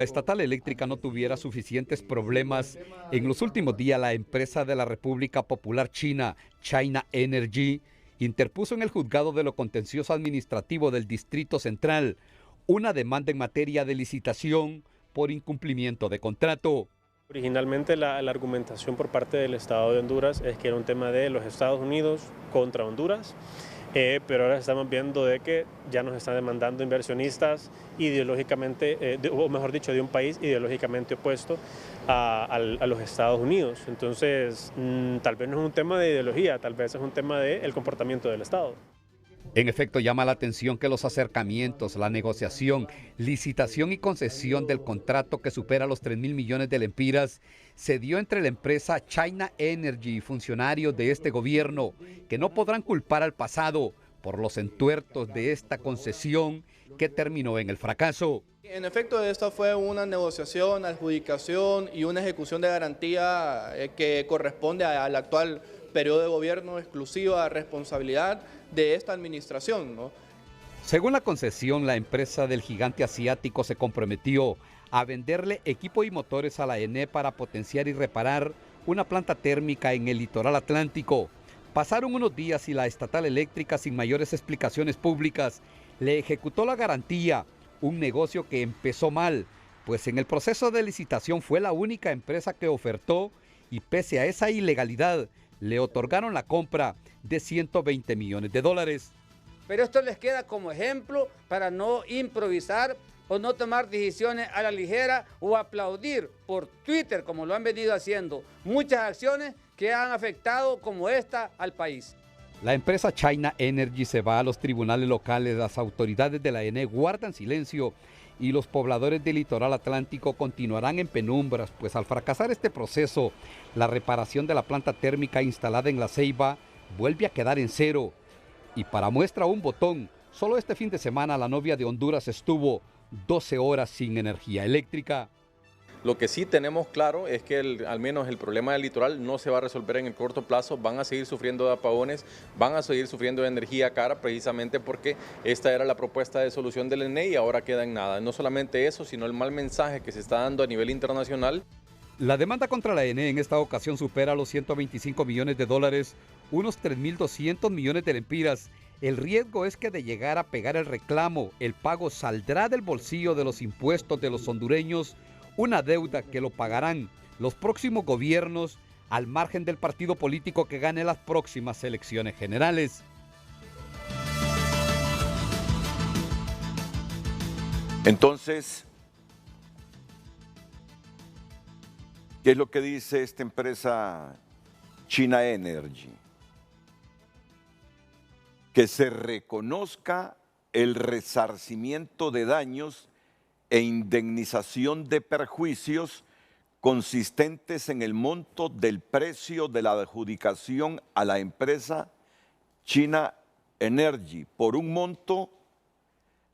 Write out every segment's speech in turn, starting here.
La estatal eléctrica no tuviera suficientes problemas, en los últimos días la empresa de la República Popular China, China Energy, interpuso en el juzgado de lo contencioso administrativo del Distrito Central una demanda en materia de licitación por incumplimiento de contrato. Originalmente la argumentación por parte del Estado de Honduras es que era un tema de los Estados Unidos contra Honduras, pero ahora estamos viendo de que ya nos están demandando inversionistas ideológicamente, o mejor dicho, de un país ideológicamente opuesto a los Estados Unidos. Entonces, tal vez no es un tema de ideología, tal vez es un tema del comportamiento del Estado. En efecto, llama la atención que los acercamientos, la negociación, licitación y concesión del contrato que supera los 3.000 millones de lempiras se dio entre la empresa China Energy y funcionarios de este gobierno, que no podrán culpar al pasado por los entuertos de esta concesión que terminó en el fracaso. En efecto, esta fue una negociación, adjudicación y una ejecución de garantía que corresponde al actual periodo de gobierno, exclusiva responsabilidad de esta administración, ¿no? Según la concesión, la empresa del gigante asiático se comprometió a venderle equipo y motores a la ENE para potenciar y reparar una planta térmica en el litoral atlántico. Pasaron unos días y la estatal eléctrica, sin mayores explicaciones públicas, le ejecutó la garantía, un negocio que empezó mal, pues en el proceso de licitación fue la única empresa que ofertó y pese a esa ilegalidad, le otorgaron la compra de 120 millones de dólares. Pero esto les queda como ejemplo para no improvisar o no tomar decisiones a la ligera o aplaudir por Twitter, como lo han venido haciendo muchas acciones que han afectado como esta al país. La empresa China Energy se va a los tribunales locales, las autoridades de la ENE guardan silencio y los pobladores del litoral atlántico continuarán en penumbras, pues al fracasar este proceso, la reparación de la planta térmica instalada en La Ceiba vuelve a quedar en cero. Y para muestra un botón, solo este fin de semana la novia de Honduras estuvo 12 horas sin energía eléctrica. Lo que sí tenemos claro es que al menos el problema del litoral no se va a resolver en el corto plazo, van a seguir sufriendo de apagones, van a seguir sufriendo de energía cara precisamente porque esta era la propuesta de solución del ENE y ahora queda en nada. No solamente eso, sino el mal mensaje que se está dando a nivel internacional. La demanda contra la ENE en esta ocasión supera los 125 millones de dólares, unos 3.200 millones de lempiras. El riesgo es que de llegar a pegar el reclamo, el pago saldrá del bolsillo de los impuestos de los hondureños, una deuda que lo pagarán los próximos gobiernos al margen del partido político que gane las próximas elecciones generales. Entonces, ¿qué es lo que dice esta empresa China Energy? Que se reconozca el resarcimiento de daños e indemnización de perjuicios consistentes en el monto del precio de la adjudicación a la empresa China Energy por un monto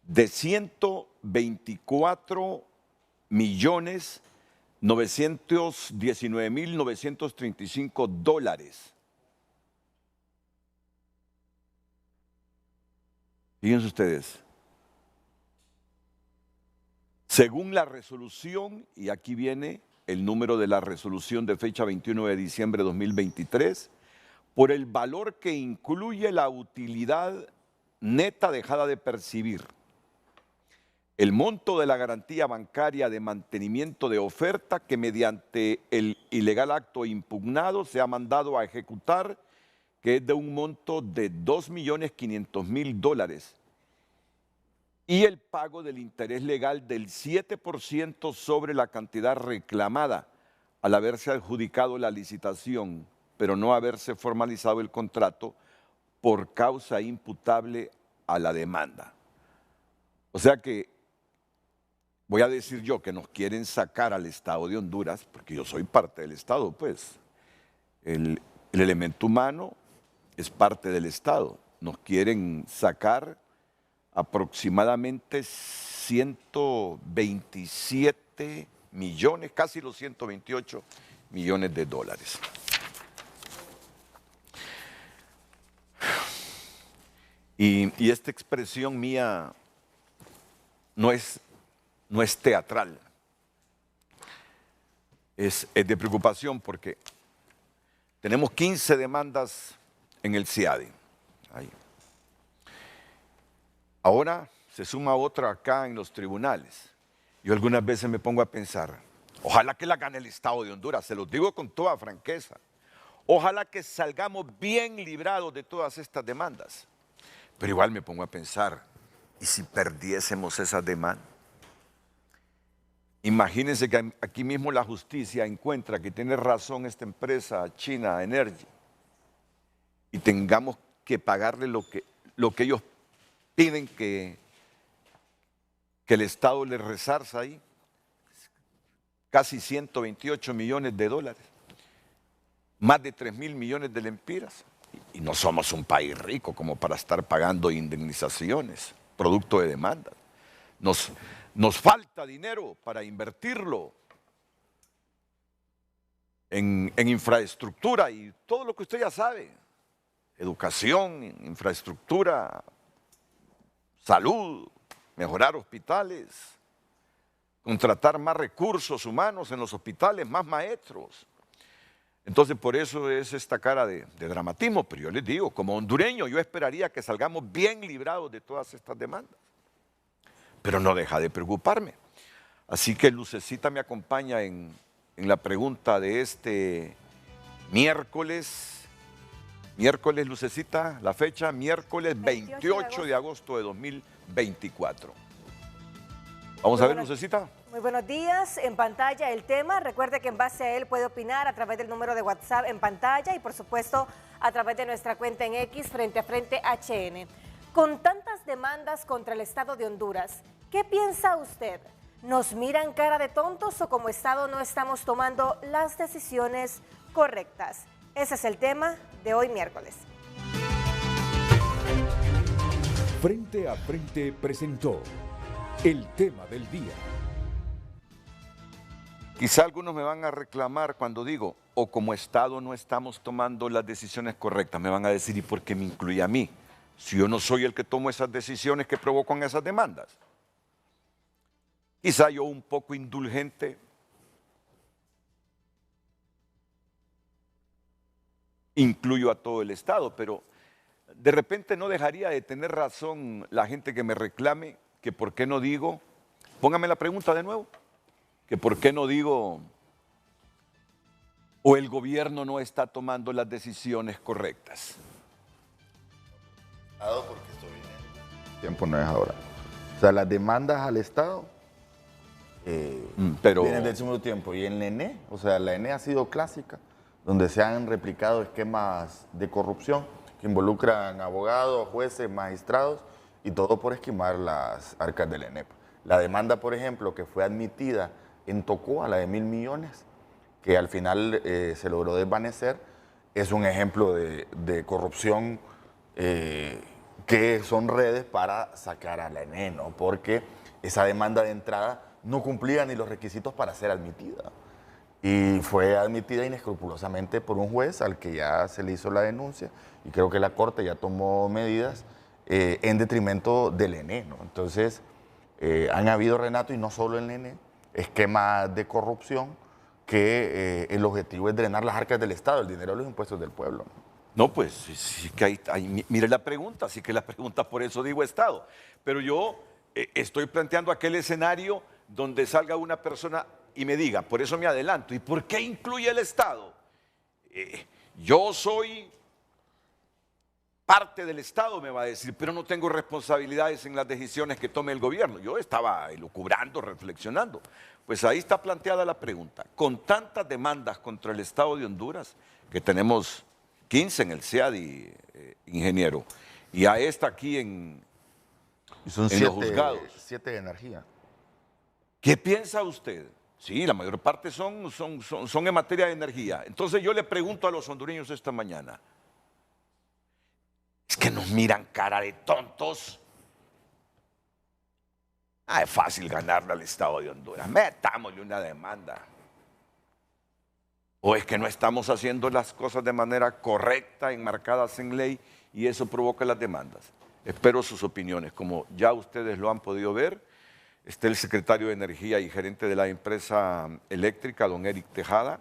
de 124.919.935 dólares. Fíjense ustedes. Según la resolución, y aquí viene el número de la resolución de fecha 21 de diciembre de 2023, por el valor que incluye la utilidad neta dejada de percibir, el monto de la garantía bancaria de mantenimiento de oferta que mediante el ilegal acto impugnado se ha mandado a ejecutar, que es de un monto de 2.500.000 dólares, y el pago del interés legal del 7% sobre la cantidad reclamada al haberse adjudicado la licitación, pero no haberse formalizado el contrato por causa imputable a la demanda. O sea que, voy a decir yo que nos quieren sacar al Estado de Honduras, porque yo soy parte del Estado, pues. El elemento humano es parte del Estado. Nos quieren sacar aproximadamente 127 millones, casi los 128 millones de dólares. Y esta expresión mía no es teatral. es de preocupación porque tenemos 15 demandas en el CIADI. Ahí. Ahora se suma otra acá en los tribunales. Yo algunas veces me pongo a pensar, ojalá que la gane el Estado de Honduras, se los digo con toda franqueza. Ojalá que salgamos bien librados de todas estas demandas. Pero igual me pongo a pensar, ¿y si perdiésemos esas demandas? Imagínense que aquí mismo la justicia encuentra que tiene razón esta empresa China Energy y tengamos que pagarle lo que ellos piden que el Estado les resarza ahí, casi 128 millones de dólares, más de 3.000 millones de lempiras. Y no somos un país rico como para estar pagando indemnizaciones, producto de demandas. Nos falta dinero para invertirlo en infraestructura y todo lo que usted ya sabe. Educación, infraestructura, salud, mejorar hospitales, contratar más recursos humanos en los hospitales, más maestros. Entonces, por eso es esta cara de dramatismo, pero yo les digo, como hondureño, yo esperaría que salgamos bien librados de todas estas demandas. Pero no deja de preocuparme. Así que Lucecita me acompaña en la pregunta de este miércoles. Miércoles, Lucecita, la fecha, miércoles 28 de agosto de 2024. Vamos a ver, Lucecita. Muy buenos días. En pantalla el tema. Recuerde que en base a él puede opinar a través del número de WhatsApp en pantalla y por supuesto a través de nuestra cuenta en X Frente a Frente HN. Con tantas demandas contra el Estado de Honduras, ¿qué piensa usted? ¿Nos miran cara de tontos o como Estado no estamos tomando las decisiones correctas? Ese es el tema de hoy miércoles. Frente a Frente presentó el tema del día. Quizá algunos me van a reclamar cuando digo, o como Estado no estamos tomando las decisiones correctas. Me van a decir, ¿y por qué me incluye a mí? Si yo no soy el que tomo esas decisiones que provocan esas demandas. Quizá yo un poco indulgente, incluyo a todo el Estado, pero de repente no dejaría de tener razón la gente que me reclame que por qué no digo, póngame la pregunta de nuevo, que por qué no digo o el gobierno no está tomando las decisiones correctas. Porque esto viene. Tiempo no es ahora. O sea, las demandas al Estado vienen del segundo tiempo. Y en la ENE, o sea, la ENE ha sido clásica, donde se han replicado esquemas de corrupción que involucran abogados, jueces, magistrados y todo por esquimar las arcas del ENEP. La demanda, por ejemplo, que fue admitida en Tocoa, la de 1.000 millones, que al final se logró desvanecer, es un ejemplo de corrupción que son redes para sacar a la ENE, ¿no? Porque esa demanda de entrada no cumplía ni los requisitos para ser admitida. Y fue admitida inescrupulosamente por un juez al que ya se le hizo la denuncia y creo que la Corte ya tomó medidas en detrimento del ENE, ¿no? Entonces, han habido, Renato, y no solo en el ENE, esquemas de corrupción que el objetivo es drenar las arcas del Estado, el dinero de los impuestos del pueblo, ¿no? No, pues sí que mire la pregunta, sí que la pregunta, por eso digo Estado. Pero yo estoy planteando aquel escenario donde salga una persona y me diga, por eso me adelanto, ¿y por qué incluye el Estado? Yo soy parte del Estado, me va a decir, pero no tengo responsabilidades en las decisiones que tome el gobierno. Yo estaba elucubrando, reflexionando. Pues ahí está planteada la pregunta. Con tantas demandas contra el Estado de Honduras, que tenemos 15 en el CIADI, ingeniero, y a esta aquí en son los juzgados. 7 de energía. ¿Qué piensa usted? Sí, la mayor parte son en materia de energía. Entonces yo le pregunto a los hondureños esta mañana, ¿es que nos miran cara de tontos? Es fácil ganarle al Estado de Honduras, metámosle una demanda. ¿O es que no estamos haciendo las cosas de manera correcta, enmarcadas en ley, y eso provoca las demandas? Espero sus opiniones. Como ya ustedes lo han podido ver, Está el secretario de Energía y gerente de la empresa eléctrica, don Eric Tejada.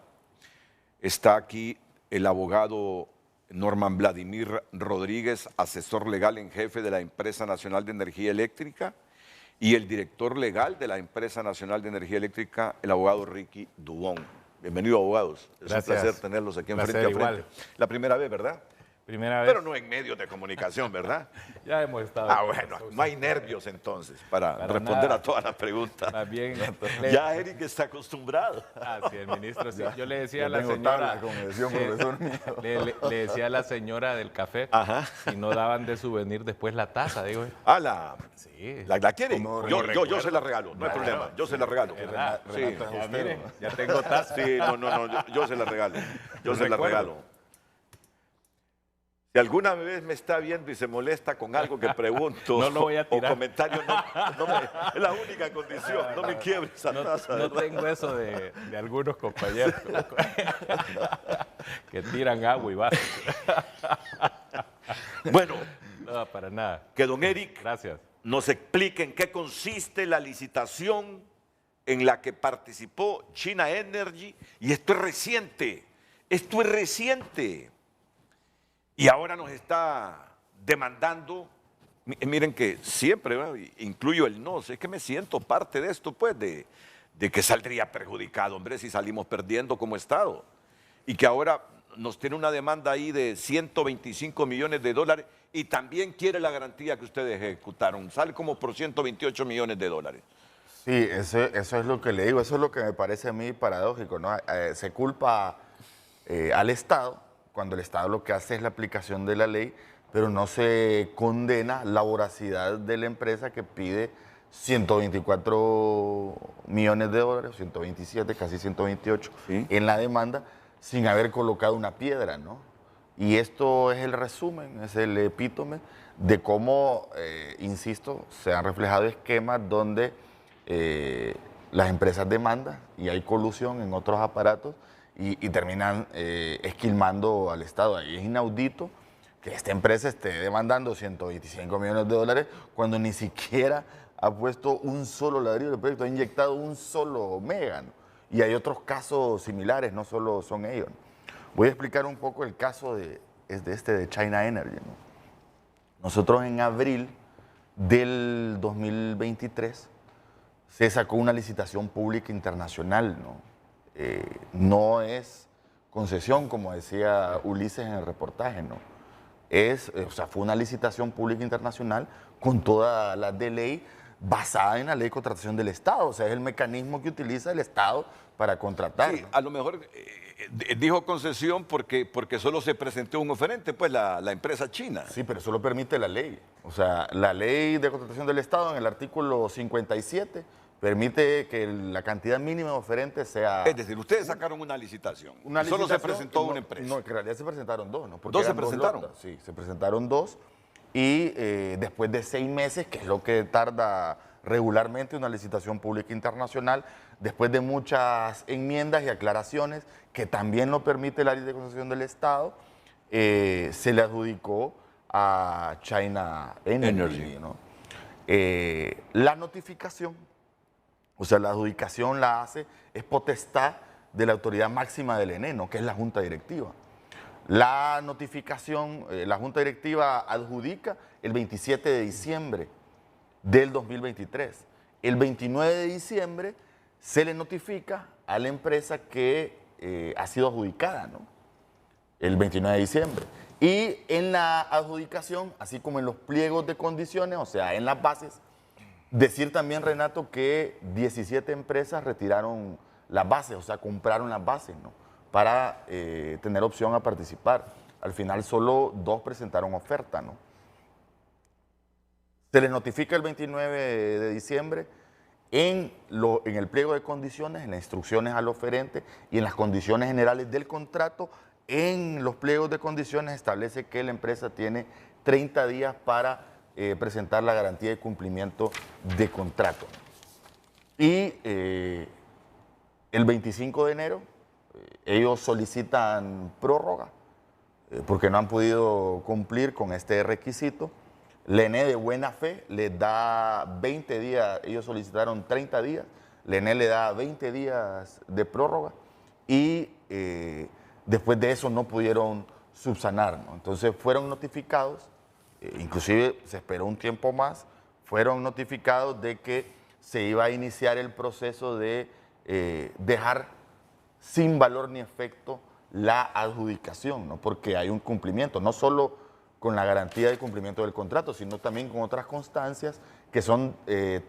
Está aquí el abogado Norman Vladimir Rodríguez, asesor legal en jefe de la Empresa Nacional de Energía Eléctrica, y el director legal de la Empresa Nacional de Energía Eléctrica, el abogado Ricky Dubón. Bienvenido, abogados. Es un placer tenerlos aquí en Frente a Frente. Igual. La primera vez, ¿verdad? Primera vez. Pero no en medios de comunicación, ¿verdad? Ya hemos estado. Bueno, no hay nervios entonces para responder nada. A todas las preguntas. Más bien. Ya Eric está acostumbrado. Sí, el ministro sí. Yo le decía a la señora. Le decía a la señora del café. Ajá. Si no daban de souvenir después la taza, digo. Sí. ¿La quiere? Yo se la regalo, no hay problema. Yo se la regalo. Sí. Ya tengo taza. Sí, no, yo se la regalo. Yo se la regalo. Si alguna vez me está viendo y se molesta con algo que pregunto no lo voy a tirar. O comentario, es la única condición, no me quiebre esa taza. No tengo eso de algunos compañeros que tiran agua y vasos. Bueno, no, para nada. Que don Eric nos explique en qué consiste la licitación en la que participó China Energy, y esto es reciente. Y ahora nos está demandando. Miren que siempre, ¿verdad? Incluyo el no, es que me siento parte de esto, pues, de que saldría perjudicado, hombre, si salimos perdiendo como Estado. Y que ahora nos tiene una demanda ahí de 125 millones de dólares y también quiere la garantía que ustedes ejecutaron. Sale como por 128 millones de dólares. Sí, eso es lo que le digo, eso es lo que me parece a mí paradójico, ¿no? Se culpa al Estado, cuando el Estado lo que hace es la aplicación de la ley, pero no se condena la voracidad de la empresa que pide 124 millones de dólares, 127, casi 128, ¿sí?, en la demanda, sin haber colocado una piedra, ¿no? Y esto es el resumen, es el epítome de cómo, insisto, se han reflejado esquemas donde las empresas demandan y hay colusión en otros aparatos, y terminan esquilmando al Estado. Ahí es inaudito que esta empresa esté demandando 125 millones de dólares cuando ni siquiera ha puesto un solo ladrillo del proyecto, ha inyectado un solo mega, ¿no? Y hay otros casos similares, no solo son ellos, ¿no? Voy a explicar un poco el caso de China Energy, ¿no? Nosotros en abril del 2023 se sacó una licitación pública internacional, ¿no? No es concesión, como decía Ulises en el reportaje, ¿no? Fue una licitación pública internacional con todas las de ley basada en la ley de contratación del Estado. O sea, es el mecanismo que utiliza el Estado para contratar. Sí, a lo mejor dijo concesión porque solo se presentó un oferente, pues la empresa china. Sí, pero eso lo permite la ley. O sea, la ley de contratación del Estado en el artículo 57 permite que la cantidad mínima de oferentes sea... Es decir, ustedes sacaron una licitación. Solo se presentó una empresa. No, en realidad se presentaron dos, ¿no? ¿Dos se presentaron? Sí, se presentaron dos. Y después de 6 meses, que es lo que tarda regularmente una licitación pública internacional, después de muchas enmiendas y aclaraciones, que también lo permite la ley de concesión del Estado, se le adjudicó a China Energy, ¿no? La notificación, o sea, la adjudicación la hace, es potestad de la autoridad máxima del ENE, ¿no?, que es la Junta Directiva. La notificación, la Junta Directiva adjudica el 27 de diciembre del 2023. El 29 de diciembre se le notifica a la empresa que ha sido adjudicada, ¿no? El 29 de diciembre. Y en la adjudicación, así como en los pliegos de condiciones, o sea, en las bases, decir también, Renato, que 17 empresas retiraron las bases, o sea, compraron las bases, ¿no?, para tener opción a participar. Al final solo 2 presentaron oferta, ¿no? Se les notifica el 29 de diciembre en el pliego de condiciones, en las instrucciones al oferente y en las condiciones generales del contrato. En los pliegos de condiciones establece que la empresa tiene 30 días para presentar la garantía de cumplimiento de contrato. Y el 25 de enero ellos solicitan prórroga porque no han podido cumplir con este requisito, La ENE de buena fe les da 20 días, ellos solicitaron 30 días, la ENE le da 20 días de prórroga y después de eso no pudieron subsanar, ¿no? Entonces fueron notificados, inclusive se esperó un tiempo más, fueron notificados de que se iba a iniciar el proceso de dejar sin valor ni efecto la adjudicación, ¿no? Porque hay un cumplimiento, no solo con la garantía de cumplimiento del contrato, sino también con otras constancias que son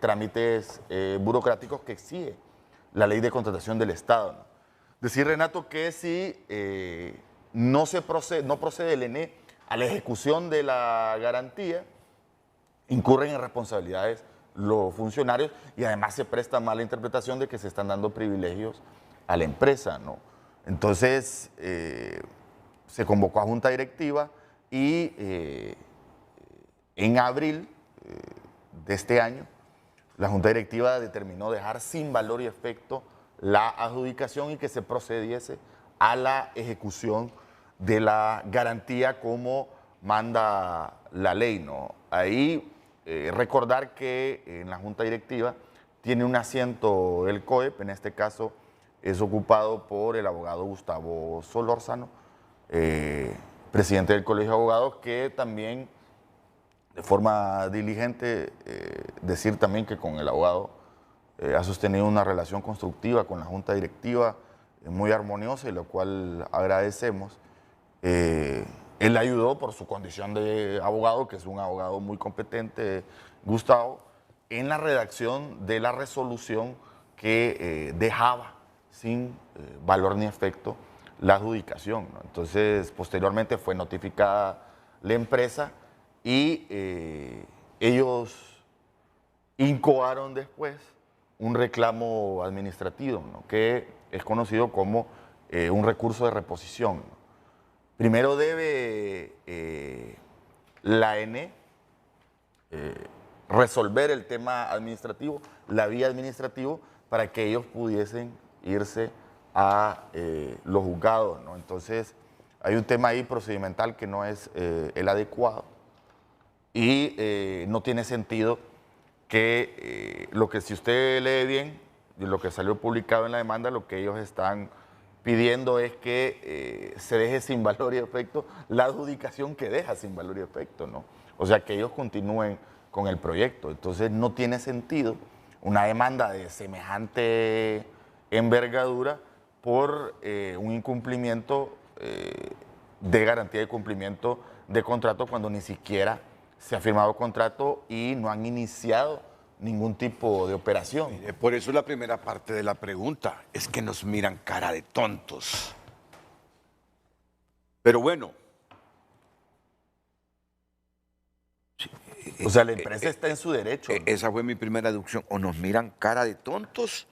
trámites burocráticos que exige la ley de contratación del Estado, ¿no? Decir, Renato, que si no procede el ENE a la ejecución de la garantía, incurren en responsabilidades los funcionarios y además se presta mala interpretación de que se están dando privilegios a la empresa, ¿no? Entonces, se convocó a junta directiva y en abril de este año, la junta directiva determinó dejar sin valor y efecto la adjudicación y que se procediese a la ejecución de la garantía como manda la ley, ¿no? Ahí recordar que en la junta directiva tiene un asiento el COEP, en este caso es ocupado por el abogado Gustavo Solórzano, presidente del Colegio de Abogados, que también de forma diligente, decir también que con el abogado ha sostenido una relación constructiva con la junta directiva, muy armoniosa, y lo cual agradecemos. Él ayudó por su condición de abogado, que es un abogado muy competente, Gustavo, en la redacción de la resolución que dejaba sin valor ni efecto la adjudicación, ¿no? Entonces, posteriormente fue notificada la empresa y ellos incoaron después un reclamo administrativo, ¿no? Que es conocido como un recurso de reposición, ¿no? Primero debe la ENE resolver el tema administrativo, la vía administrativa, para que ellos pudiesen irse a los juzgados, ¿no? Entonces, hay un tema ahí procedimental que no es el adecuado y no tiene sentido que lo que, si usted lee bien, lo que salió publicado en la demanda, lo que ellos están pidiendo es que se deje sin valor y efecto la adjudicación que deja sin valor y efecto, ¿no? O sea, que ellos continúen con el proyecto. Entonces, no tiene sentido una demanda de semejante envergadura por un incumplimiento de garantía de cumplimiento de contrato cuando ni siquiera se ha firmado contrato y no han iniciado ningún tipo de operación. Mire, por eso la primera parte de la pregunta es que nos miran cara de tontos. Pero bueno. O sea, la empresa está en su derecho. Esa fue mi primera deducción. O nos miran cara de tontos,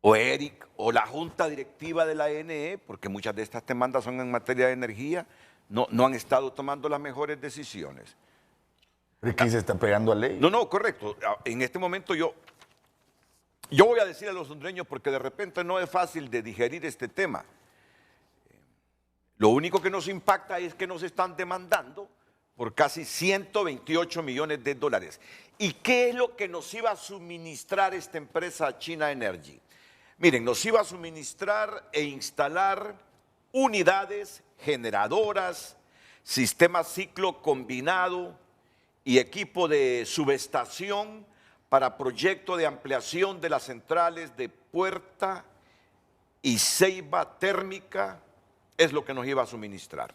o Eric, o la junta directiva de la ENE, porque muchas de estas demandas son en materia de energía, no han estado tomando las mejores decisiones. ¿Pero quién se está pegando a ley? No, correcto. En este momento yo voy a decir a los hondureños, porque de repente no es fácil de digerir este tema. Lo único que nos impacta es que nos están demandando por casi 128 millones de dólares. ¿Y qué es lo que nos iba a suministrar esta empresa China Energy? Miren, nos iba a suministrar e instalar unidades generadoras, sistema ciclo combinado y equipo de subestación para proyecto de ampliación de las centrales de Puerta y Ceiba térmica, es lo que nos iba a suministrar.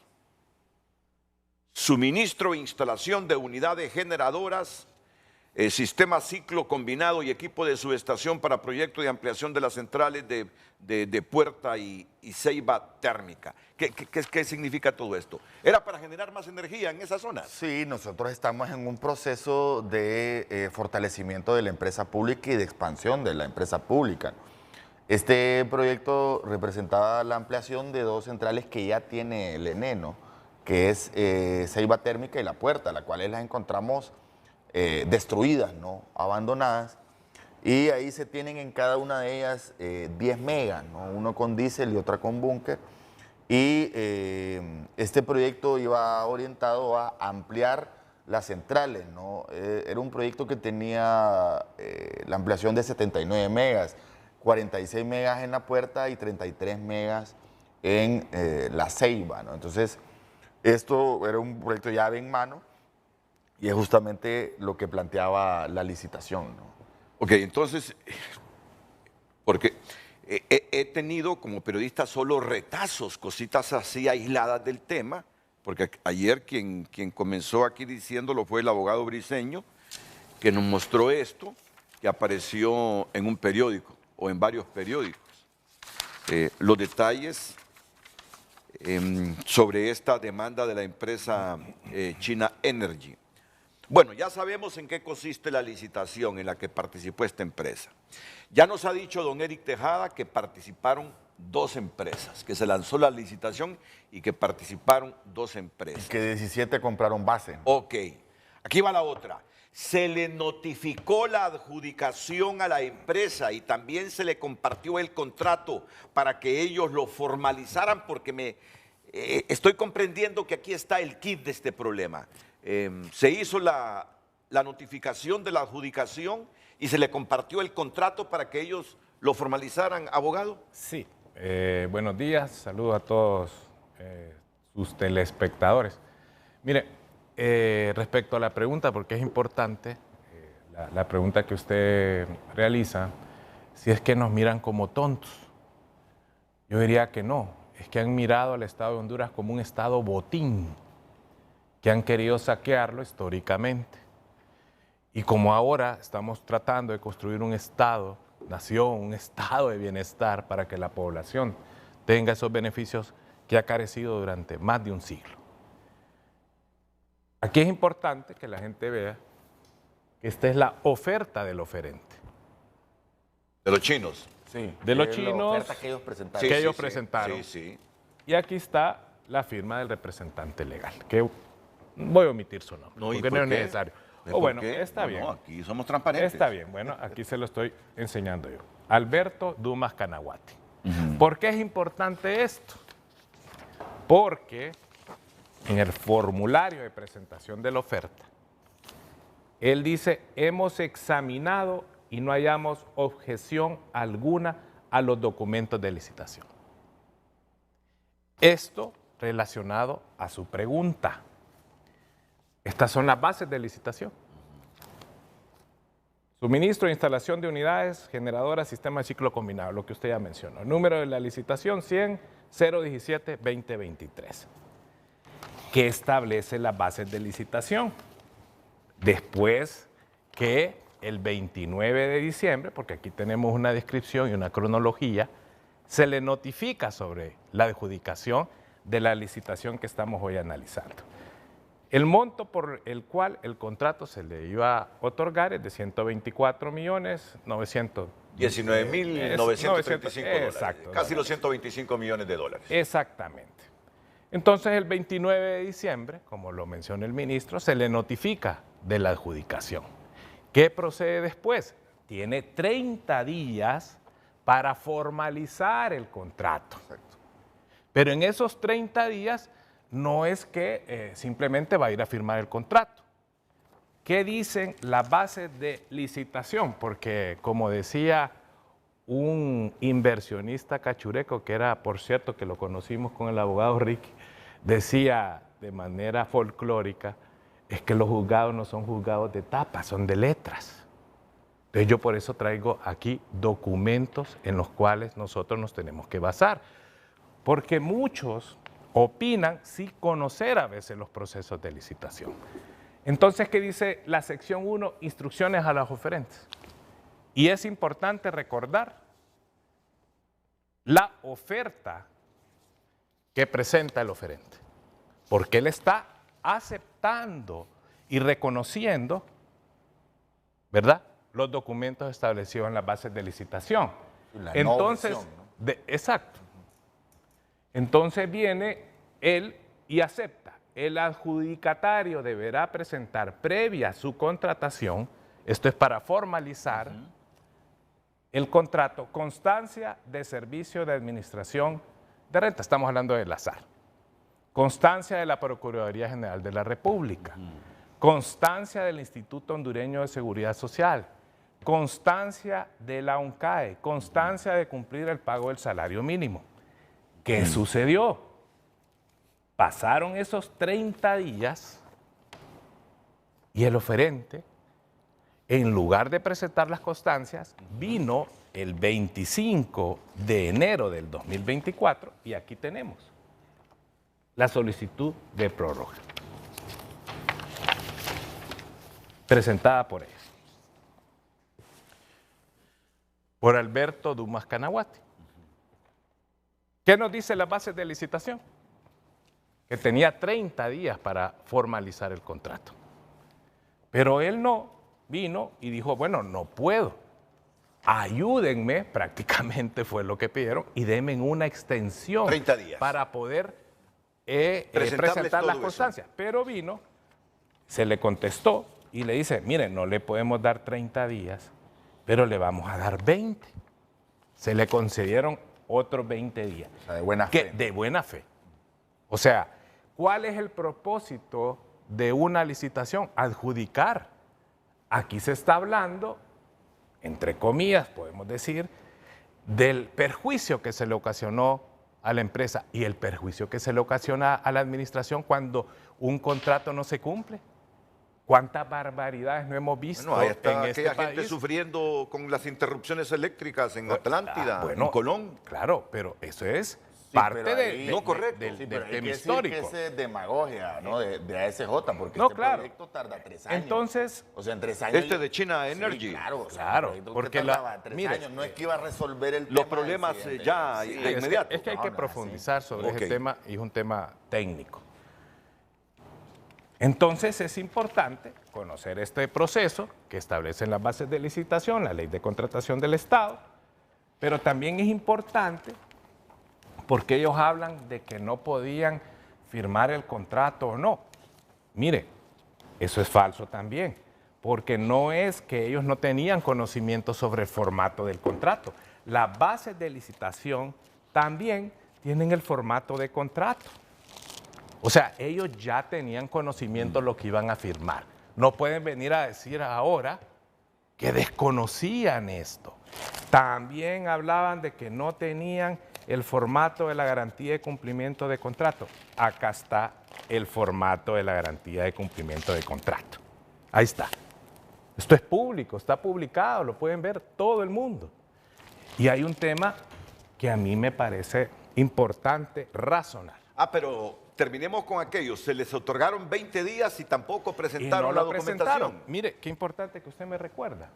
Suministro e instalación de unidades generadoras, sistema ciclo combinado y equipo de subestación para proyecto de ampliación de las centrales de Puerta y Ceiba térmica. ¿Qué significa todo esto? ¿Era para generar más energía en esa zona? Sí, nosotros estamos en un proceso de fortalecimiento de la empresa pública y de expansión de la empresa pública. Este proyecto representaba la ampliación de dos centrales que ya tiene el ENE, ¿no? Que es Ceiba térmica y La Puerta, las cuales las encontramos destruidas, ¿no? Abandonadas, y ahí se tienen en cada una de ellas 10 megas, ¿no? Uno con diésel y otra con búnker, y este proyecto iba orientado a ampliar las centrales, ¿no? Era un proyecto que tenía la ampliación de 79 megas, 46 megas en La Puerta y 33 megas en La Ceiba, ¿no? Entonces, esto era un proyecto llave en mano y es justamente lo que planteaba la licitación, ¿no? Ok, entonces, porque he tenido como periodista solo retazos, cositas así aisladas del tema, porque ayer quien comenzó aquí diciéndolo fue el abogado Briceño, que nos mostró esto, que apareció en un periódico o en varios periódicos. Los detalles sobre esta demanda de la empresa China Energy. Bueno, ya sabemos en qué consiste la licitación en la que participó esta empresa. Ya nos ha dicho don Eric Tejada que participaron 2 empresas, que se lanzó la licitación y que participaron 2 empresas. Y que 17 compraron base. Ok, aquí va la otra. Se le notificó la adjudicación a la empresa y también se le compartió el contrato para que ellos lo formalizaran, porque estoy comprendiendo que aquí está el kit de este problema. Se hizo la notificación de la adjudicación y se le compartió el contrato para que ellos lo formalizaran, abogado. Sí. Buenos días, saludos a todos sus telespectadores. Mire, respecto a la pregunta, porque es importante, la pregunta que usted realiza, si es que nos miran como tontos. Yo diría que no, es que han mirado al Estado de Honduras como un Estado botín, que han querido saquearlo históricamente. Y como ahora estamos tratando de construir un Estado, nación, un estado de bienestar para que la población tenga esos beneficios que ha carecido durante más de un siglo. Aquí es importante que la gente vea que esta es la oferta del oferente. De los chinos. Sí, de los chinos. La oferta que ellos presentaron. Que ellos presentaron. Sí, sí. Y aquí está la firma del representante legal, que voy a omitir su nombre, No, porque no es necesario. O bueno, está bien. No, aquí somos transparentes. Está bien, bueno, aquí se lo estoy enseñando yo. Alberto Dumas Canaguati. ¿Por qué es importante esto? Porque en el formulario de presentación de la oferta, él dice, hemos examinado y no hallamos objeción alguna a los documentos de licitación. Esto relacionado a su pregunta. Estas son las bases de licitación. Suministro e instalación de unidades generadoras, sistema de ciclo combinado, lo que usted ya mencionó. Número de la licitación 100-017-2023, que establece las bases de licitación. Después que el 29 de diciembre, porque aquí tenemos una descripción y una cronología, se le notifica sobre la adjudicación de la licitación que estamos hoy analizando. El monto por el cual el contrato se le iba a otorgar es de 124.919.935 dólares. Exacto. Casi los 125 millones de dólares. Exactamente. Entonces, el 29 de diciembre, como lo mencionó el ministro, se le notifica de la adjudicación. ¿Qué procede después? Tiene 30 días para formalizar el contrato. Exacto. Pero en esos 30 días no es que simplemente va a ir a firmar el contrato. ¿Qué dicen las bases de licitación? Porque, como decía un inversionista cachureco, que era, por cierto, que lo conocimos con el abogado Ricky, decía de manera folclórica, es que los juzgados no son juzgados de tapas, son de letras. Entonces yo por eso traigo aquí documentos en los cuales nosotros nos tenemos que basar. Porque muchos opinan sin conocer a veces los procesos de licitación. Entonces, ¿qué dice la sección 1? Instrucciones a los oferentes. Y es importante recordar la oferta que presenta el oferente, porque él está aceptando y reconociendo, ¿verdad?, los documentos establecidos en las bases de licitación. Entonces, exacto. Entonces viene él y acepta. El adjudicatario deberá presentar previa a su contratación, esto es para formalizar el contrato, constancia de servicio de administración de renta, estamos hablando del azar, constancia de la Procuraduría General de la República, constancia del Instituto Hondureño de Seguridad Social, constancia de la ONCAE, constancia de cumplir el pago del salario mínimo. ¿Qué sucedió? Pasaron esos 30 días y el oferente, en lugar de presentar las constancias, vino el 25 de enero del 2024 y aquí tenemos la solicitud de prórroga presentada por ellos, por Alberto Dumas Canaguati. ¿Qué nos dice las bases de licitación? Que tenía 30 días para formalizar el contrato. Pero él no vino y dijo, bueno, no puedo. Ayúdenme, prácticamente fue lo que pidieron, y denme una extensión 30 días para poder presentar las constancias. Pero vino, se le contestó y le dice, miren, no le podemos dar 30 días, pero le vamos a dar 20. Se le concedieron otros 20 días. O sea, de buena fe. De buena fe. O sea, ¿cuál es el propósito de una licitación? Adjudicar. Aquí se está hablando, entre comillas, podemos decir, del perjuicio que se le ocasionó a la empresa y el perjuicio que se le ocasiona a la administración cuando un contrato no se cumple. ¿Cuántas barbaridades no hemos visto ahí está en este aquella país? gente sufriendo con las interrupciones eléctricas en Atlántida, en Colón. Claro, pero eso es Sí, parte pero ahí- del No, correcto. del Sí, pero hay tema que decir histórico. que ese es demagogia, ¿no? De ASJ, porque No, este claro. proyecto tarda 3 años. Entonces, o sea, en 3 años. Este de China Sí, Energy. claro, o sea, Claro, un proyecto porque que tardaba 3 mire, años. No es que iba a resolver el los tema problemas del accidente. ya Sí, de es inmediato. que hay No, que no, profundizar sobre Ok. ese tema y es un tema técnico. Entonces es importante conocer este proceso que establecen las bases de licitación, la ley de contratación del Estado, pero también es importante porque ellos hablan de que no podían firmar el contrato o no. Mire, eso es falso también, porque no es que ellos no tenían conocimiento sobre el formato del contrato. Las bases de licitación también tienen el formato de contrato. O sea, ellos ya tenían conocimiento de lo que iban a firmar. No pueden venir a decir ahora que desconocían esto. También hablaban de que no tenían el formato de la garantía de cumplimiento de contrato. Acá está el formato de la garantía de cumplimiento de contrato. Ahí está. Esto es público, está publicado, lo pueden ver todo el mundo. Y hay un tema que a mí me parece importante razonar. Pero terminemos con aquello. Se les otorgaron 20 días y tampoco presentaron Y no la lo documentación. presentaron. Mire, qué importante que usted me recuerda.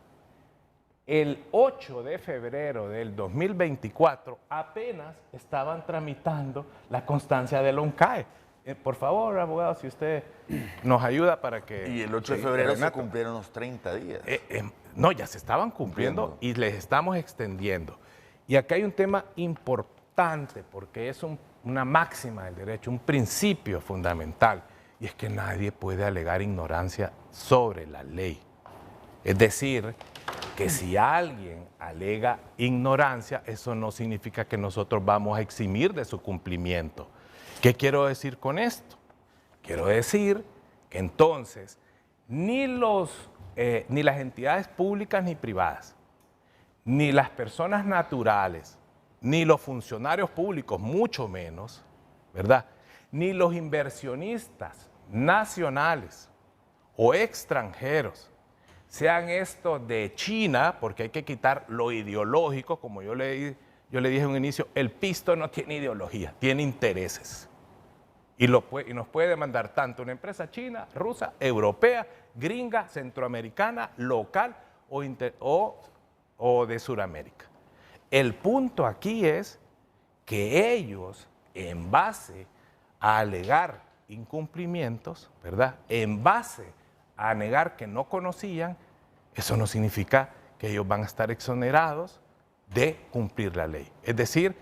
El 8 de febrero del 2024 apenas estaban tramitando la constancia del ONCAE. Por favor, abogado, si usted nos ayuda para que... Y el 8 de febrero se cumplieron los 30 días. No, ya se estaban cumpliendo y les estamos extendiendo. Y acá hay un tema importante porque es una máxima del derecho, un principio fundamental, y es que nadie puede alegar ignorancia sobre la ley. Es decir, que si alguien alega ignorancia, eso no significa que nosotros vamos a eximir de su cumplimiento. ¿Qué quiero decir con esto? Quiero decir que entonces ni las entidades públicas ni privadas, ni las personas naturales, ni los funcionarios públicos, mucho menos, ¿verdad? Ni los inversionistas nacionales o extranjeros, sean estos de China, porque hay que quitar lo ideológico, como yo le dije en un inicio, el pisto no tiene ideología, tiene intereses. Y nos puede demandar tanto una empresa china, rusa, europea, gringa, centroamericana, local o de Sudamérica. El punto aquí es que ellos, en base a alegar incumplimientos, ¿verdad? En base a negar que no conocían, eso no significa que ellos van a estar exonerados de cumplir la ley. Es decir,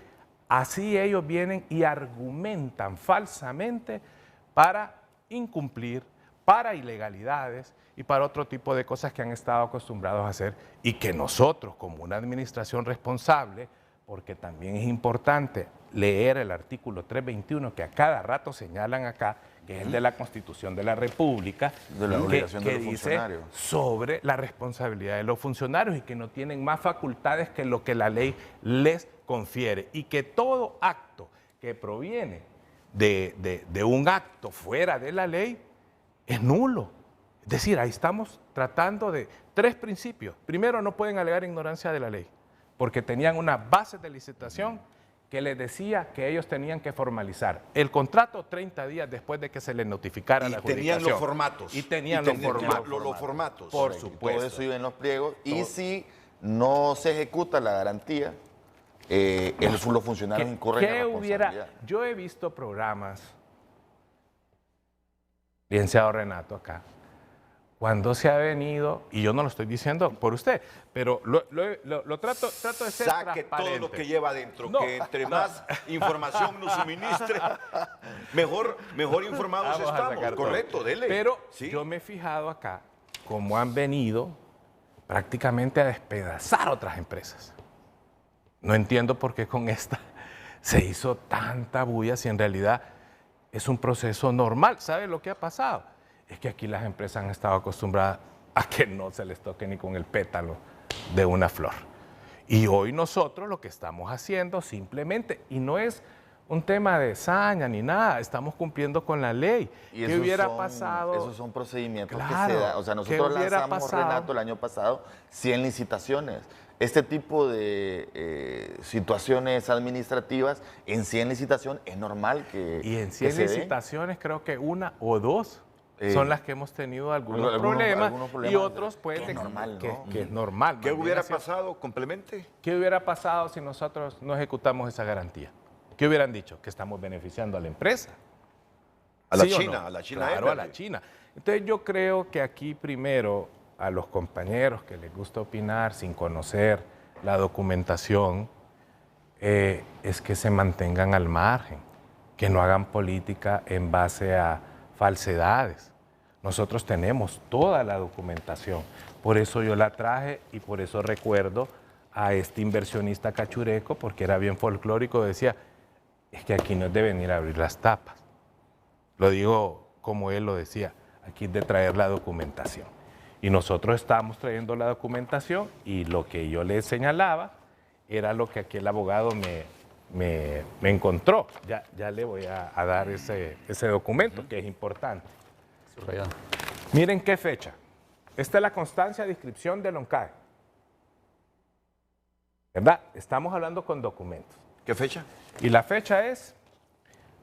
así ellos vienen y argumentan falsamente para incumplir, para ilegalidades y para otro tipo de cosas que han estado acostumbrados a hacer y que nosotros, como una administración responsable, porque también es importante leer el artículo 321 que a cada rato señalan acá, que es el de la Constitución de la República, De la obligación de los dice funcionarios. sobre la responsabilidad de los funcionarios y que no tienen más facultades que lo que la ley les confiere y que todo acto que proviene de un acto fuera de la ley es nulo. Es decir, ahí estamos tratando de 3 principios. Primero, no pueden alegar ignorancia de la ley, porque tenían una base de licitación que les decía que ellos tenían que formalizar el contrato 30 días después de que se les notificara la adjudicación. Tenían los formatos. Y tenían los formatos. Los formatos. Por Correcto. supuesto. Todo eso iba en los pliegos. Y si no se ejecuta la garantía, los funcionarios incorren en responsabilidad. Yo he visto programas, licenciado Renato acá, cuando se ha venido, y yo no lo estoy diciendo por usted, pero lo trato de ser Saque transparente. todo lo que lleva adentro, No, que entre más información nos suministre, mejor informados Vamos a estamos. sacar todo. Correcto, dele. Pero Sí. yo me he fijado acá cómo han venido prácticamente a despedazar otras empresas. No entiendo por qué con esta se hizo tanta bulla si en realidad es un proceso normal. ¿Sabe lo que ha pasado? Es que aquí las empresas han estado acostumbradas a que no se les toque ni con el pétalo de una flor. Y hoy nosotros lo que estamos haciendo simplemente, y no es un tema de saña ni nada, estamos cumpliendo con la ley. Y ¿Qué hubiera pasado? Esos son procedimientos Claro, que se dan. O sea, ¿qué nosotros hubiera lanzamos, pasado? Renato, el año pasado 100 licitaciones. Este tipo de situaciones administrativas en 100 licitaciones es normal que Y en que 100 se den. licitaciones creo que 1 o 2 son las que hemos tenido algunos problemas y otros pues que es normal, ¿no? que es normal. ¿Qué más bien hubiera así. pasado? Complemente. ¿Qué hubiera pasado si nosotros no ejecutamos esa garantía? ¿Qué hubieran dicho? Que estamos beneficiando a la empresa. A la ¿Sí o China, no? a la China Claro, a Everly. la China. Entonces yo creo que aquí primero a los compañeros que les gusta opinar sin conocer la documentación es que se mantengan al margen, que no hagan política en base a falsedades. Nosotros tenemos toda la documentación, por eso yo la traje y por eso recuerdo a este inversionista cachureco, porque era bien folclórico, decía, es que aquí no es de venir a abrir las tapas. Lo digo como él lo decía, aquí es de traer la documentación. Y nosotros estábamos trayendo la documentación y lo que yo le señalaba era lo que aquí el abogado me encontró. Ya le voy a dar ese documento que es importante. Miren qué fecha. Esta es la constancia de inscripción del ONCAE. ¿Verdad? Estamos hablando con documentos. ¿Qué fecha? Y la fecha es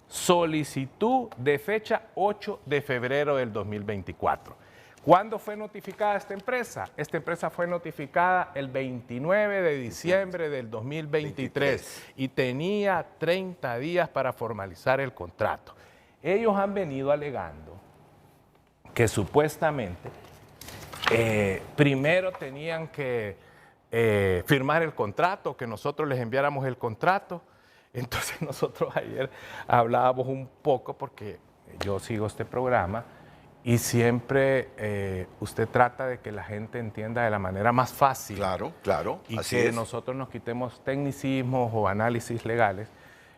solicitud de fecha 8 de febrero del 2024. ¿Cuándo fue notificada esta empresa? Esta empresa fue notificada el 29 de diciembre del 2023 y tenía 30 días para formalizar el contrato. Ellos han venido alegando que supuestamente primero tenían que firmar el contrato, que nosotros les enviáramos el contrato. Entonces nosotros ayer hablábamos un poco, porque yo sigo este programa, y siempre usted trata de que la gente entienda de la manera más fácil. Claro, claro. Y así que es. nosotros nos quitemos tecnicismos o análisis legales.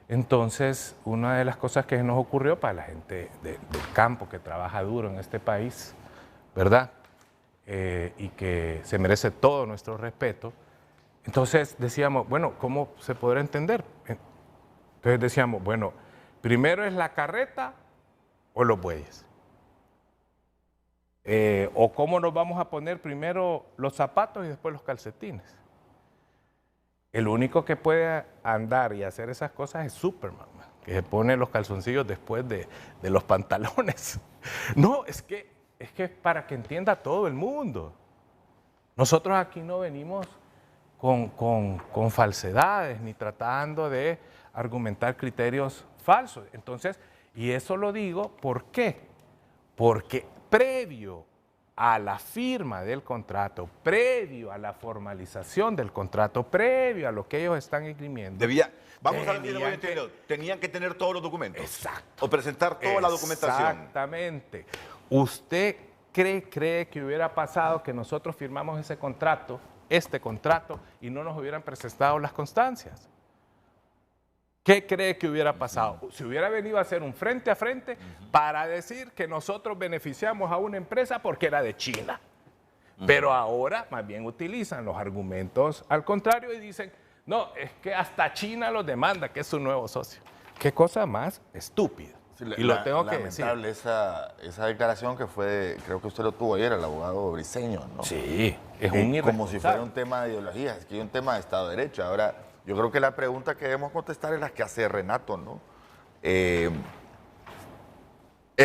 Entonces, una de las cosas que nos ocurrió para la gente del campo que trabaja duro en este país, ¿verdad? Y que se merece todo nuestro respeto. Entonces decíamos, bueno, ¿cómo se podrá entender? Entonces decíamos, bueno, primero es la carreta o los bueyes. O cómo nos vamos a poner primero los zapatos y después los calcetines. El único que puede andar y hacer esas cosas es Superman, que se pone los calzoncillos después de los pantalones. No, es que para que entienda todo el mundo. Nosotros aquí no venimos con falsedades ni tratando de argumentar criterios falsos. Entonces, y eso lo digo, ¿por qué? Porque previo a la firma del contrato, previo a la formalización del contrato, previo a lo que ellos están imprimiendo. Vamos a ver si lo voy a entender. Tenían que tener todos los documentos. Exacto. O presentar toda la documentación. Exactamente. ¿Usted cree que hubiera pasado que nosotros firmamos este contrato, y no nos hubieran presentado las constancias? ¿Qué cree que hubiera pasado? Si hubiera venido a hacer un frente a frente para decir que nosotros beneficiamos a una empresa porque era de China. Pero ahora más bien utilizan los argumentos al contrario y dicen, no, es que hasta China los demanda, que es su nuevo socio. ¿Qué cosa más estúpida? Sí, y lo tengo que decir. Lamentable esa declaración que fue, creo que usted lo tuvo ayer, el abogado Briceño, ¿no? Sí, es un irresponsable. Como si fuera un tema de ideología, es que hay un tema de Estado de Derecho. Ahora, yo creo que la pregunta que debemos contestar es la que hace Renato, ¿no? ¿Es